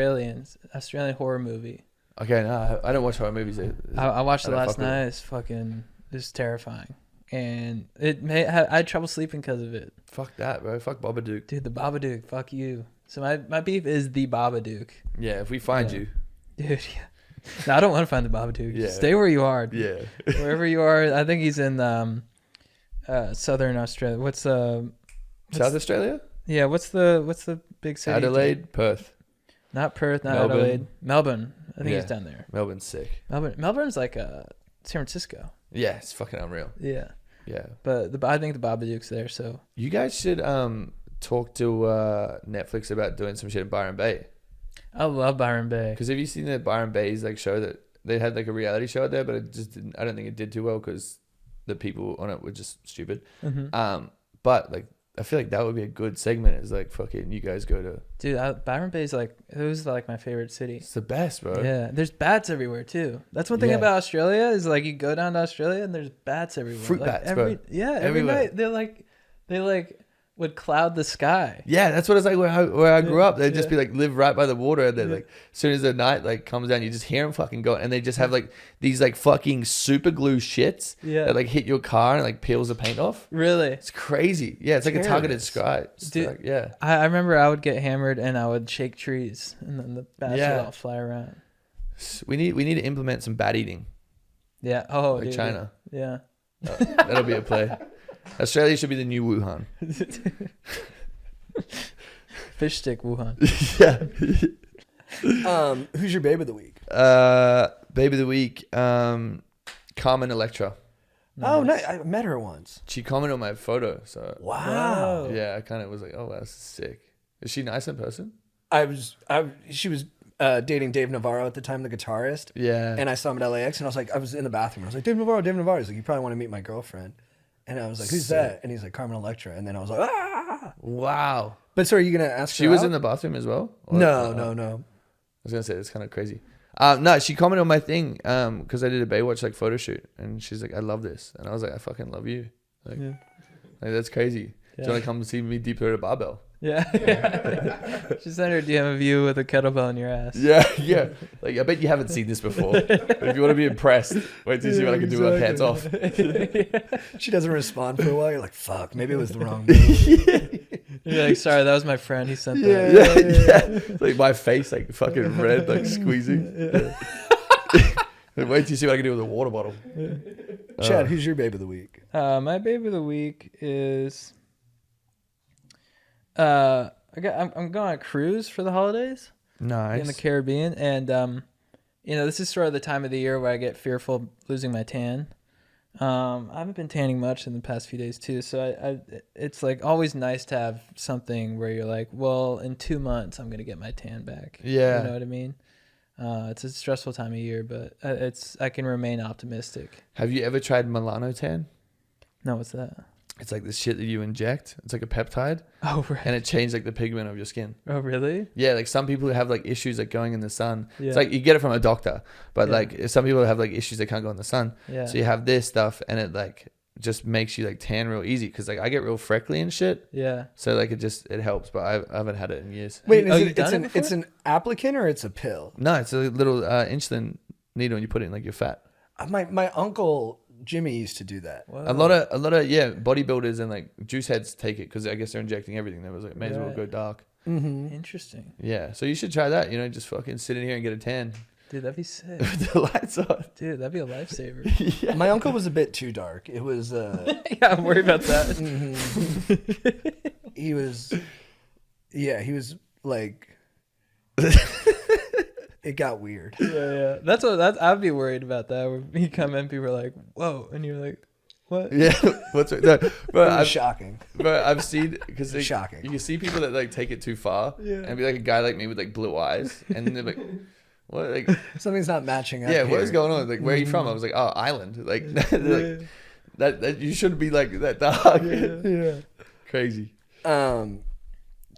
A: Australian horror movie.
C: Okay, no, I don't watch horror movies.
A: I watched it
C: I don't
A: last
C: fuck with
A: night.
C: it.
A: It's terrifying. And I had trouble sleeping because of it.
C: Fuck that, bro. Fuck Babadook.
A: Dude, The Babadook, fuck you. So my beef is The Babadook.
C: Yeah, if we find
A: Yeah.
C: you,
A: Dude, yeah. No, I don't want to find The Babadook.
C: Yeah.
A: Stay where you are.
C: yeah.
A: Wherever you are. I think he's in southern Australia. What's
C: South Australia,
A: yeah, what's the big city?
C: Adelaide, Perth,
A: Not Perth, not
C: Melbourne.
A: Adelaide. Melbourne. I think
C: Yeah.
A: he's down there.
C: Melbourne's sick.
A: Melbourne's like San Francisco.
C: Yeah, it's fucking unreal.
A: Yeah.
C: Yeah,
A: But I think the Babadook's there, so
C: you guys should talk to Netflix about doing some shit in Byron Bay.
A: I love Byron Bay.
C: Because have you seen the Byron Bay's like show that they had like a reality show out there, but it just didn't. I don't think it did too well because the people on it were just stupid.
A: Mm-hmm.
C: But like I feel like that would be a good segment. Is like fucking you guys go to.
A: Dude, Byron Bay's like it was like my favorite city.
C: It's the best, bro.
A: Yeah, there's bats everywhere too. That's one thing
C: Yeah.
A: about Australia is like you go down to Australia and there's bats everywhere.
C: Fruit
A: like,
C: bats, bro.
A: Yeah, every
C: Everywhere.
A: night they would cloud the sky.
C: Yeah, that's what it's like where I grew up. They'd just
A: Yeah.
C: be like live right by the water, and then like as soon as the night like comes down, you just hear them fucking go, and they just have like these like fucking super glue shits
A: Yeah.
C: that like hit your car and like peels the paint off.
A: Really?
C: It's crazy. Yeah, it's like a targeted strike. It's
A: Dude.
C: like, yeah.
A: I remember I would get hammered and I would shake trees and then the bats
C: Yeah.
A: would all fly around.
C: We need to implement some bat eating
A: Yeah. Oh,
C: like
A: dude.
C: China.
A: Yeah.
C: That'll be a play. Australia should be the new Wuhan.
A: Fish stick Wuhan.
C: Yeah.
B: Who's your babe of the week?
C: Baby of the week, Carmen Electra.
B: Oh, nice. I met her once.
C: She commented on my photo, so
B: Wow.
C: yeah, I kind of was like, oh, that's sick. Is she nice in person?
B: She was dating Dave Navarro at the time, the guitarist.
C: Yeah.
B: And I saw him at LAX, and I was in the bathroom. I was like, Dave Navarro. He's like, you probably want to meet my girlfriend. And I was like, who's
C: Sick.
B: that? And he's like, Carmen Electra. And then I was like, ah.
C: Wow.
B: But so are you gonna ask?
C: She
B: her
C: was
B: out?
C: in the bathroom as well? Or-
B: No,
C: uh,
B: no, no.
C: I was gonna say it's kind of crazy. No, she commented on my thing because I did a Baywatch like photo shoot, and she's like, "I love this," and I was like, "I fucking love you." Like,
A: Yeah.
C: like that's crazy. Do
A: Yeah.
C: you want to come see me deep throat a barbell?
A: Yeah. She sent her a DM of you with a kettlebell in your ass.
C: Yeah, yeah. Like I bet you haven't seen this before. If you want to be impressed, wait till you see what I can do with my pants off.
B: She doesn't respond for a while. You're like, fuck, maybe it was the wrong move.
A: You're like, sorry, that was my friend. He sent
B: Yeah.
A: that.
C: Yeah. Like my face, like fucking red, like squeezing. Yeah. Wait till you see what I can do with a water bottle.
B: Chad, who's your babe of the week?
A: My baby of the week is I'm going on a cruise for the holidays
C: Nice.
A: in the Caribbean, and this is sort of the time of the year where I get fearful of losing my tan. I haven't been tanning much in the past few days too, so it's like always nice to have something where you're like, well, in 2 months I'm gonna get my tan back.
C: Yeah.
A: You know what I mean? It's a stressful time of year, but I can remain optimistic.
C: Have you ever tried Milano tan?
A: No, what's that?
C: It's like the shit that you inject. It's like a peptide,
A: Oh, right.
C: and it changed like the pigment of your skin.
A: Oh, really?
C: Yeah, like some people have like issues like going in the sun.
A: Yeah.
C: It's like you get it from a doctor, but
A: Yeah.
C: like some people have like issues they can't go in the sun.
A: Yeah.
C: So you have this stuff, and it like just makes you like tan real easy. Because like I get real freckly and shit.
A: Yeah.
C: So like it helps, but I haven't had it in years.
B: Wait,
A: Oh,
B: is
A: you've
B: it,
A: done it before?
B: it's an applicant or it's a pill?
C: No, it's a little insulin needle, and you put it in like your fat.
B: My uncle Jimmy used to do that.
A: Whoa.
C: A lot of bodybuilders and like juice heads take it because I guess they're injecting everything. They was like, may as well
A: Right.
C: go dark.
A: Interesting.
C: Yeah, so you should try that. You know, just fucking sit in here and get a tan
A: Dude, that'd be sick.
C: with the lights on.
A: Dude, that'd be a lifesaver.
C: Yeah.
B: My uncle was a bit too dark. It was
A: Yeah, I'm worried about that.
B: he was like it got weird.
A: Yeah. That's I'd be worried about that. Where you come in, people are like, "Whoa," and you're like, "What?"
C: Yeah, what's no,
B: It
C: but
B: was
C: I've,
B: shocking.
C: but I've seen because
B: Shocking.
C: You can see people that like take it too far,
A: Yeah.
C: and be like a guy like me with like blue eyes, and they're like, "What?" Like,
B: Something's not matching up.
C: yeah, what
B: here.
C: is going on? Like, where are you from? I was like, "Oh, Ireland." Like, like that you shouldn't be like that dark.
B: Yeah.
C: Crazy.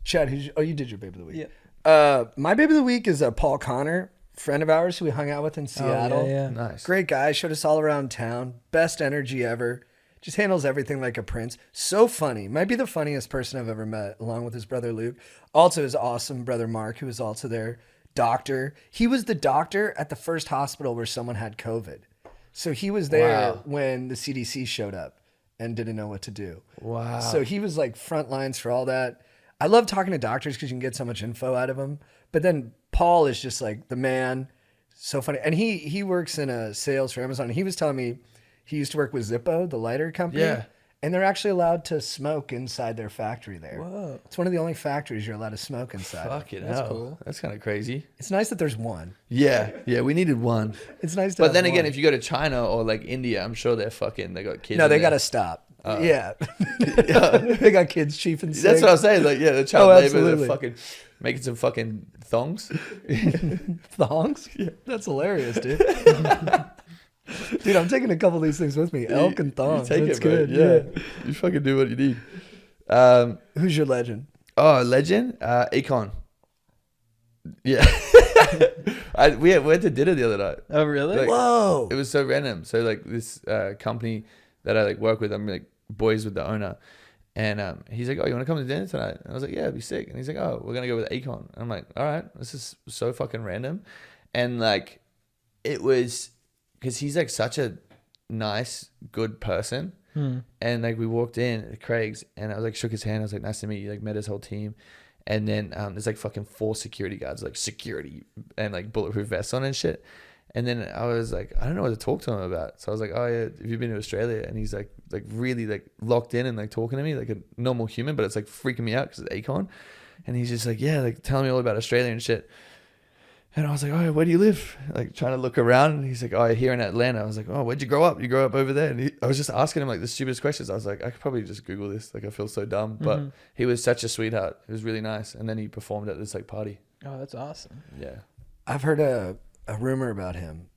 B: Chad, you did your babe of the week.
A: Yeah.
B: My babe of the week is Paul Connor, friend of ours who we hung out with in Seattle.
A: Oh, yeah.
C: Nice.
B: Great guy, showed us all around town. Best energy ever. Just handles everything like a prince. So funny. Might be the funniest person I've ever met, along with his brother Luke. Also his awesome brother Mark, who was also there. Doctor. He was the doctor at the first hospital where someone had COVID. So he was there
C: Wow.
B: when the CDC showed up and didn't know what to do.
C: Wow.
B: So he was like front lines for all that. I love talking to doctors because you can get so much info out of them. But then Paul is just like the man. So funny. And he works in sales for Amazon. He was telling me he used to work with Zippo, the lighter company.
C: Yeah.
B: And they're actually allowed to smoke inside their factory there.
A: Whoa.
B: It's one of the only factories you're allowed to smoke inside.
C: Fucking
A: That's
C: hell.
A: cool.
C: That's kind of crazy.
B: It's nice that there's one.
C: Yeah, we needed one.
B: It's nice to
C: But
B: have
C: then again,
B: one.
C: if you go to China or like India, I'm sure they got kids.
B: No,
C: in
B: they
C: there.
B: got to stop. Yeah. They got kids chief and
C: That's what I was saying. Like, yeah, the child
B: Oh,
C: labor,
B: absolutely.
C: they're fucking making some fucking thongs.
B: Thongs? Yeah. That's hilarious, dude. Dude, I'm taking a couple of these things with me. Elk and thongs.
C: You take
B: That's
C: it, bro.
B: good.
C: Yeah. You fucking do what you need.
B: Who's your legend?
C: Oh, legend? Econ. Yeah. We went to dinner the other night.
A: Oh, really?
C: Like,
B: Whoa.
C: It was so random. So like this company that I like work with, I'm like boys with the owner. And he's like, "Oh, you want to come to dinner tonight?" And I was like, "Yeah, it'd be sick." And he's like, "Oh, we're gonna go with Econ." And I'm like, "All right, this is so fucking random." And like, it was because he's like such a nice, good person. And like we walked in at Craig's, and I was like shook his hand. I was like, "Nice to meet you." Like met his whole team. And then there's like fucking 4 security guards, like security and like bulletproof vests on and shit. And then I was like, I don't know what to talk to him about. So I was like, "Oh yeah, have you been to Australia?" And he's like really like locked in and like talking to me like a normal human, but it's like freaking me out because it's Akon. And he's just like, yeah, like telling me all about Australia and shit. And I was like, "Oh, where do you live?" Like trying to look around. And he's like, "Oh, here in Atlanta." I was like, "Oh, where'd you grow up? You grow up over there?" And I was just asking him like the stupidest questions. I was like, I could probably just Google this. Like I feel so dumb. But he was such a sweetheart. It was really nice. And then he performed at this like party.
A: Oh, that's awesome.
C: Yeah.
B: I've heard a rumor about him.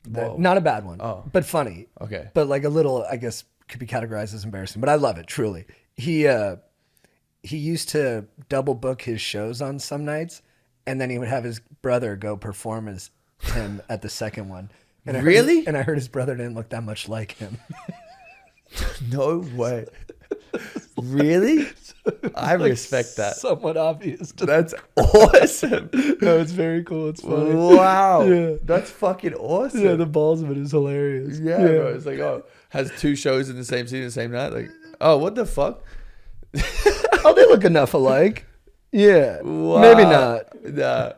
C: Whoa.
B: Not a bad one,
C: Oh.
B: but funny.
C: Okay.
B: But like a little, I guess, could be categorized as embarrassing. But I love it, truly. He used to double book his shows on some nights, and then he would have his brother go perform as him at the second one. And
C: Really?
B: I heard his brother didn't look that much like him.
C: No way. Really? I respect that.
B: Somewhat obvious.
C: That's awesome.
B: No, it's very cool. It's funny.
C: Wow.
B: Yeah.
C: That's fucking awesome.
B: Yeah, the balls of it is hilarious.
C: Yeah, bro. It's like, oh, has 2 shows in the same city the same night. Like, oh, what the fuck?
B: Oh, they look enough alike. Yeah.
C: Wow.
B: Maybe not.
C: Nah.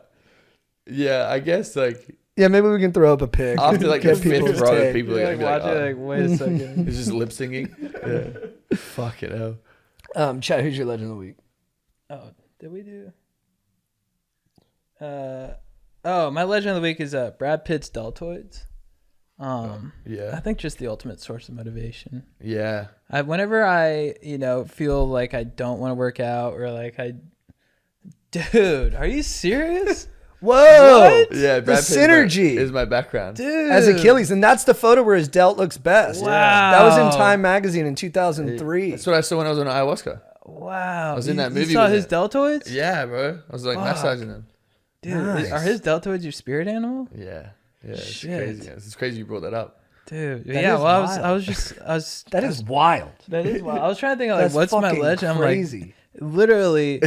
C: Yeah, I guess like
B: Yeah, maybe we can throw up a pic.
C: after like the
B: Get people's
C: 5th row,
B: take.
C: people
A: You're
C: are
A: like,
C: gonna be
A: watch
C: like,
A: it, like, wait a second.
C: it's just lip syncing. Yeah. Fucking hell.
B: Chad, who's your legend of the week?
A: Oh, did we do? My legend of the week is Brad Pitt's Deltoids.
C: Yeah.
A: I think just the ultimate source of motivation.
C: Yeah.
A: Whenever I, feel like I don't want to work out or like dude, are you serious?
B: Whoa!
A: What?
C: Yeah,
B: The
C: Brad Pitt
B: synergy.
C: is my background.
A: Dude.
B: As Achilles, and that's the photo where his delt looks best.
A: Wow.
B: That was in Time magazine in 2003.
C: That's what I saw when I was on ayahuasca.
A: Wow.
C: I was in that movie
A: You saw
C: with
A: his
C: it.
A: deltoids?
C: Yeah, bro. I was like
A: Fuck.
C: massaging them.
A: Dude,
B: Nice.
A: are his deltoids your spirit animal?
C: Yeah. Yeah, it's
A: Shit.
C: crazy. It's crazy you brought that up.
A: Dude,
B: That
A: yeah.
B: is
A: Well, I
B: wild.
A: was.
B: That is wild.
A: That is wild. I was trying to think of like,
B: That's
A: what's my
B: fucking
A: legend? I'm
B: crazy.
A: like, literally,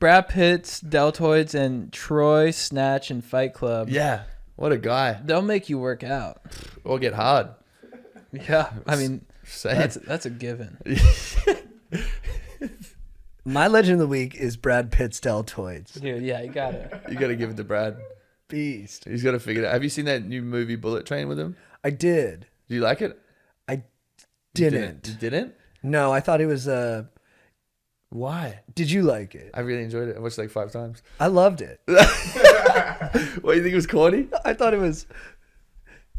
A: Brad Pitt's deltoids and Troy Snatch and Fight Club.
C: Yeah. What a guy.
A: They'll make you work out.
C: Or get hard.
A: Yeah, I mean,
C: Same.
A: that's a given.
B: My legend of the week is Brad Pitt's deltoids.
A: Dude, yeah, you got it.
C: You got to give it to Brad.
B: Beast.
C: He's got to figure it out. Have you seen that new movie Bullet Train with him?
B: I did.
C: Do you like it?
B: I
C: You
B: didn't.
C: You didn't?
B: No, I thought it was.
C: Why?
B: Did you like it?
C: I really enjoyed it. I watched it like 5 times.
B: I loved it.
C: What, you think it was corny?
B: I thought it was,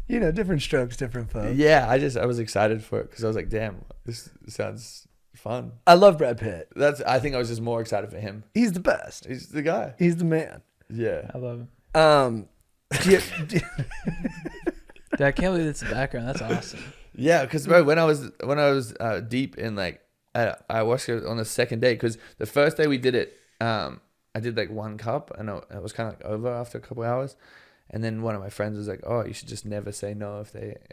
B: different strokes, different folks.
C: Yeah, I was excited for it because I was like, damn, this sounds fun.
B: I love Brad Pitt.
C: I think I was just more excited for him.
B: He's the best.
C: He's the guy.
B: He's the man.
C: Yeah.
A: I love him.
B: Do you-
A: Dude, I can't believe it's the background. That's awesome.
C: Yeah, because bro, when I was deep in like ayahuasca on the second day, because the first day we did it, I did like 1 cup and it was kind of like over after a couple hours, and then one of my friends was like, "Oh, you should just never say no if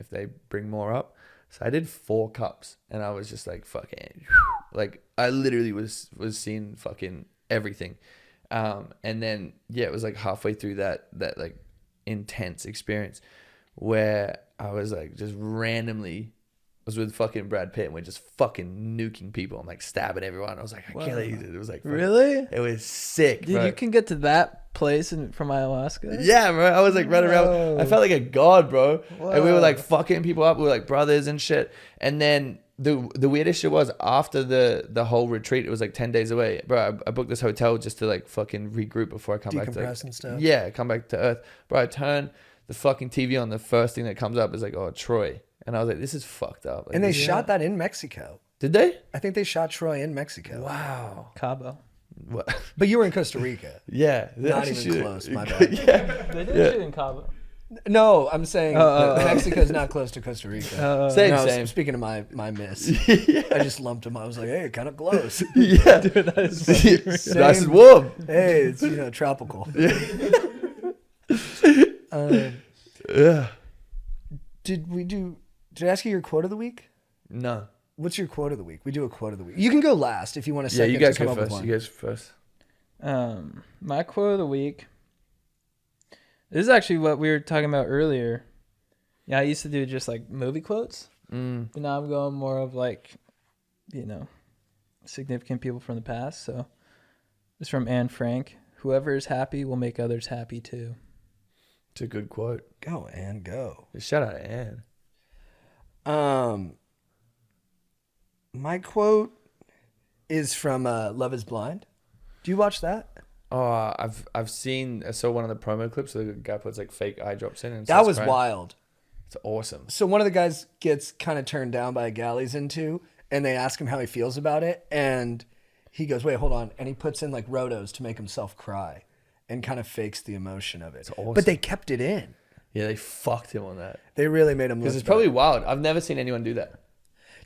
C: they bring more up." So I did 4 cups, and I was just like fucking, like I literally was seeing fucking everything, and then it was like halfway through that like intense experience where I was like just randomly was with fucking Brad Pitt and we're just fucking nuking people. I'm like stabbing everyone. I was like, I can't believe it. It was like fucking,
A: Really?
C: it was sick,
A: Dude,
C: bro.
A: you can get to that place from ayahuasca?
C: Yeah, bro. I was like running around. I felt like a god, bro. And we were like fucking people up. We were like brothers and shit. And then the weirdest shit was after the whole retreat, it was like 10 days away. Bro, I booked this hotel just to like fucking regroup before I come back to
B: Decompress and stuff.
C: Yeah, come back to Earth. Bro, I turn the fucking TV on. The first thing that comes up is like, oh, Troy. And I was like, this is fucked up. Like,
B: And they
C: this-
B: shot that in Mexico.
C: Did they?
B: I think they shot Troy in Mexico.
C: Wow.
A: Cabo.
C: What?
B: But you were in Costa Rica.
C: Yeah. they
B: Not
C: actually
B: even
C: shoot-
B: close, my bad.
C: Yeah.
A: They did shoot in Cabo.
B: No, I'm saying Mexico's not close to Costa Rica.
C: Same,
B: No,
C: same.
B: Speaking of my miss, I just lumped them. I was like, hey, kind of close.
C: Yeah.
A: Dude, that is funny.
C: Nice and warm.
B: Hey, it's tropical.
C: Yeah.
B: Did I ask you your quote of the week?
C: No.
B: What's your quote of the week? We do a quote of the week. You can go last if you want to.
C: Yeah, you guys
B: to come
C: go
B: up with
C: first.
B: one.
C: You guys first.
A: My quote of the week. This is actually what we were talking about earlier. Yeah, I used to do just like movie quotes, but now I'm going more of like, significant people from the past. So it's from Anne Frank. Whoever is happy will make others happy too.
C: It's a good quote.
B: Go and go.
C: Shout out to Anne.
B: My quote is from Love Is Blind. Do you watch that?
C: Oh, I've seen. I saw one of the promo clips. The guy puts like fake eye drops in, and
B: That
C: starts
B: was
C: crying.
B: wild.
C: It's awesome.
B: So one of the guys gets kind of turned down by a galleys into, and they ask him how he feels about it, and he goes, "Wait, hold on," and he puts in like rotos to make himself cry, and kind of fakes the emotion of it.
C: awesome.
B: But they kept it in.
C: Yeah, they fucked him on that
B: They really made him.
C: because
B: Look
C: it's probably
B: bad.
C: wild. I've never seen anyone do that.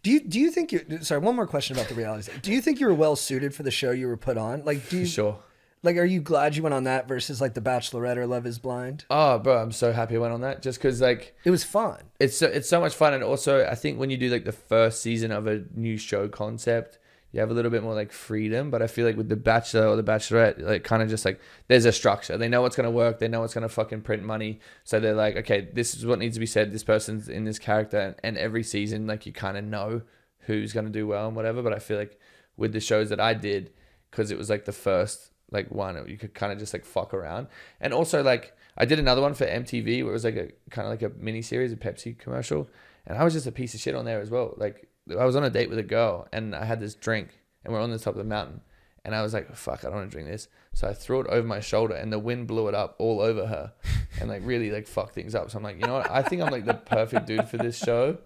B: Do you think you? Sorry, one more question about the reality. Do you think you were well suited for the show you were put on? Like, do you?
C: For sure.
B: Like, are you glad you went on that versus like The Bachelorette or Love Is Blind?
C: Oh, bro, I'm so happy I went on that. Just because like
B: It was fun.
C: it's so much fun, and also I think when you do like the first season of a new show concept, you have a little bit more like freedom. But I feel like with The Bachelor or The Bachelorette, like kind of just like there's a structure. They know what's gonna work. They know what's gonna fucking print money. So they're like, okay, this is what needs to be said. This person's in this character, and every season like you kind of know who's gonna do well and whatever. But I feel like with the shows that I did, because it was like the first like one, you could kind of just like fuck around. And also like I did another one for MTV where it was like a kind of like a mini series, a Pepsi commercial, and I was just a piece of shit on there as well. Like I was on a date with a girl and I had this drink and we're on the top of the mountain And I was like, fuck, I don't want to drink this. So I threw it over my shoulder and the wind blew it up all over her and like really like fucked things up. So I'm like, you know what? I think I'm like the perfect dude for this show.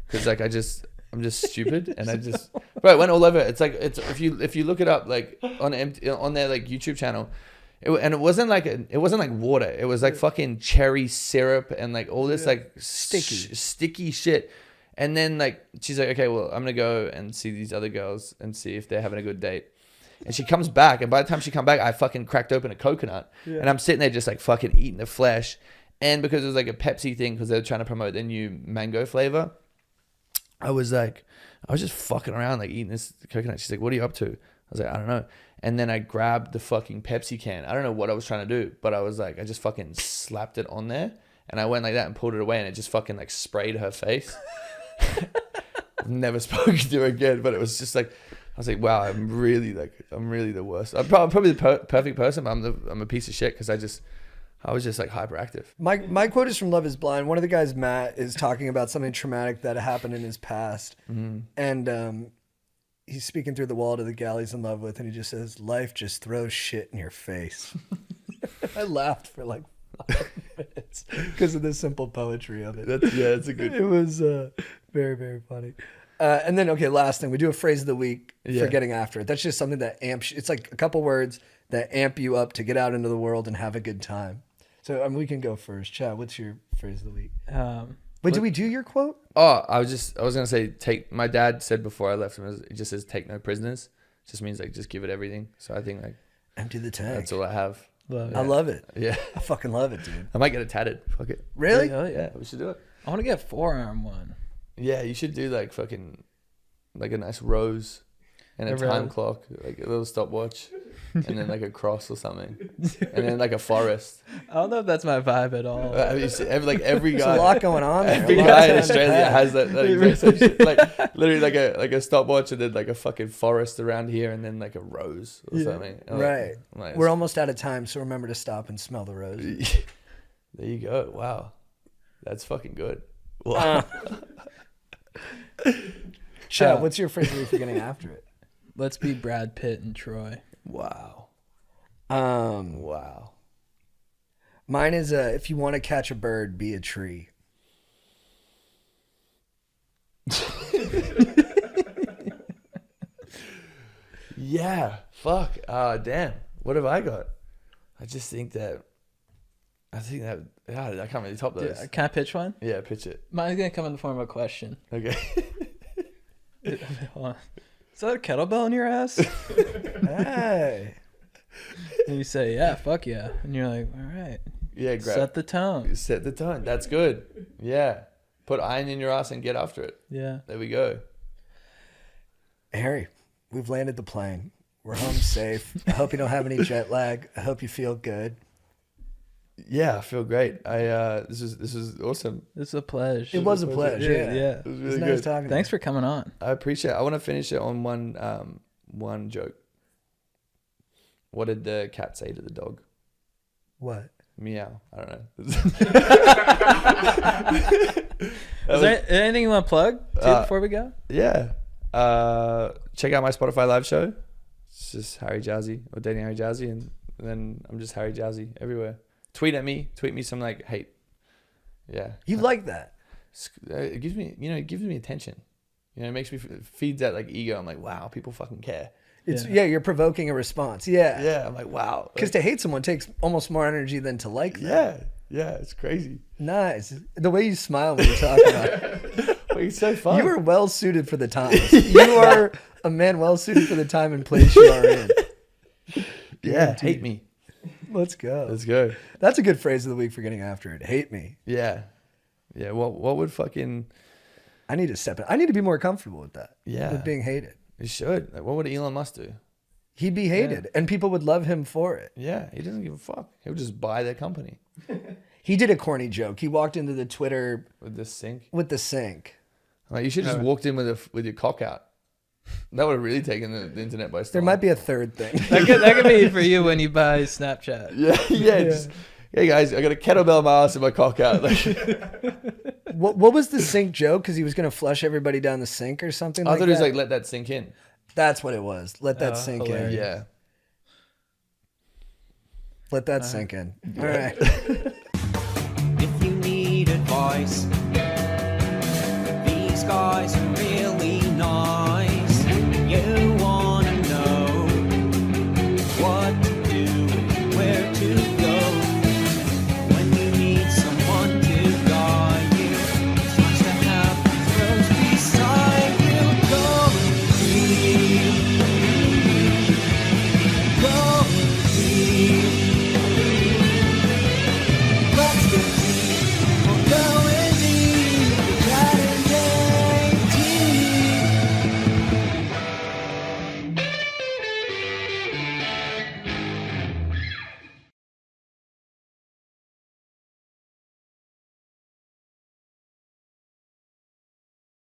C: Cause like I'm just stupid and bro, it went all over. It's like, if you look it up like on their like YouTube channel, it wasn't like water. It was like fucking cherry syrup and like all this like sticky shit. And then like, she's like, okay, well, I'm going to go and see these other girls and see if they're having a good date. And she comes back, and by the time she come back, I fucking cracked open a coconut, and I'm sitting there just like fucking eating the flesh. And because it was like a Pepsi thing, because they were trying to promote their new mango flavor, I was just fucking around like eating this coconut. She's like, "What are you up to?" I was like, "I don't know." And then I grabbed the fucking Pepsi can. I don't know what I was trying to do, but I was like, I just fucking slapped it on there, and I went like that and pulled it away, and it just fucking like sprayed her face. I've never spoken to her again, but it was just like. I was like, wow, I'm really the worst. I'm probably the perfect person, but I'm a piece of shit because I was just like hyperactive.
B: My quote is from Love is Blind. One of the guys, Matt, is talking about something traumatic that happened in his past. And he's speaking through the wall to the gal he's in love with, and he just says, life just throws shit in your face. I laughed for like 5 minutes because of the simple poetry of it.
C: It's a good.
B: It was very, very funny. And then, okay, last thing. We do a phrase of the week for getting after it. That's just something that amps. It's like a couple words that amp you up to get out into the world and have a good time. So we can go first. Chad, what's your phrase of the week? Wait, did we do your quote?
C: Oh, I was going to say, my dad said before I left him, it just says, take no prisoners. It just means like, just give it everything. So I think like.
B: Empty the tank.
C: That's all I have.
B: I love it.
C: Yeah.
B: I fucking love it, dude.
C: I might get it tatted. Fuck it.
B: Really?
C: Yeah, we should do it.
A: I want to get a forearm one.
C: Yeah, you should do like fucking, like a nice rose and a time clock, like a little stopwatch, and then like a cross or something, and then like a forest.
A: I don't know if that's my vibe at all.
C: I mean, every guy,
B: There's a lot going on there.
C: Every guy in Australia has that exact same shit. Like literally like a stopwatch and then like a fucking forest around here and then like a rose or something.
B: Right.
C: Like,
B: we're almost out of time, so remember to stop and smell the rose.
C: There you go. Wow, that's fucking good. Wow.
B: Chad, what's your phrase of the week for getting after it?
A: Let's be Brad Pitt and Troy.
C: Wow.
B: Wow. Mine is if you want to catch a bird, be a tree.
C: Yeah. Fuck. Damn. What have I got? I think that I can't really top those.
A: Can I pitch one?
C: Yeah, pitch it.
A: Mine's going to come in the form of a question.
C: Okay.
A: Hold on. Is that a kettlebell in your ass?
B: Hey.
A: And you say, yeah, fuck yeah. And you're like, all right.
C: Yeah,
A: set the tone.
C: Set the tone. That's good. Yeah. Put iron in your ass and get after it.
A: Yeah.
C: There we go.
B: Harry, we've landed the plane. We're home safe. I hope you don't have any jet lag. I hope you feel good.
C: Yeah, I feel great. This was awesome.
A: This is a pleasure.
B: It was a pleasure.
A: Yeah.
C: It was
B: It
C: really
B: was
C: good.
B: nice talking to
A: Thanks
B: you.
A: for coming on.
C: I appreciate it. I want to finish it on one joke. What did the cat say to the dog?
B: What?
C: Meow. I don't know.
A: Is there anything you want to plug before we go?
C: Yeah. Check out my Spotify live show. It's just Harry Jowsey or Dating Harry Jowsey, and then I'm just Harry Jowsey everywhere. Tweet at me. Tweet me some like hate. Yeah.
B: You like that?
C: It gives me attention. It makes me feeds that like ego. I'm like, wow, people fucking care.
B: Yeah, you're provoking a response. Yeah.
C: Yeah. I'm like, wow.
B: Because to hate someone takes almost more energy than to like them.
C: Yeah. It's crazy.
B: Nice. The way you smile when you talk about it.
C: Well, it's so fun.
B: You are well suited for the times. You are a man well suited for the time and place you are in.
C: Yeah. Hate me.
B: Let's go.
C: Let's go.
B: That's a good phrase of the week for getting after it. Hate me.
C: Yeah. Yeah. What would fucking...
B: I need to step in. I need to be more comfortable with that.
C: Yeah.
B: With being hated.
C: You should. Like, what would Elon Musk do?
B: He'd be hated and people would love him for it.
C: Yeah. He doesn't give a fuck. He'll just buy their company.
B: He did a corny joke. He walked into the Twitter
C: With this sink.
B: with the sink.
C: Like, you should have just walked in with your cock out. That would have really taken the internet by storm.
B: There might be a third thing.
A: That could be for you when you buy Snapchat.
C: Yeah. Just, hey guys, I got a kettlebell in my ass and my cock out. Like,
B: What was the sink joke? Because he was going to flush everybody down the sink or something
C: I
B: like
C: thought
B: that?
C: it was like, let that sink in.
B: That's what it was. Let that sink
A: hilarious.
B: in.
C: Yeah.
B: Let that sink in. All right.
D: If you need advice, these guys are really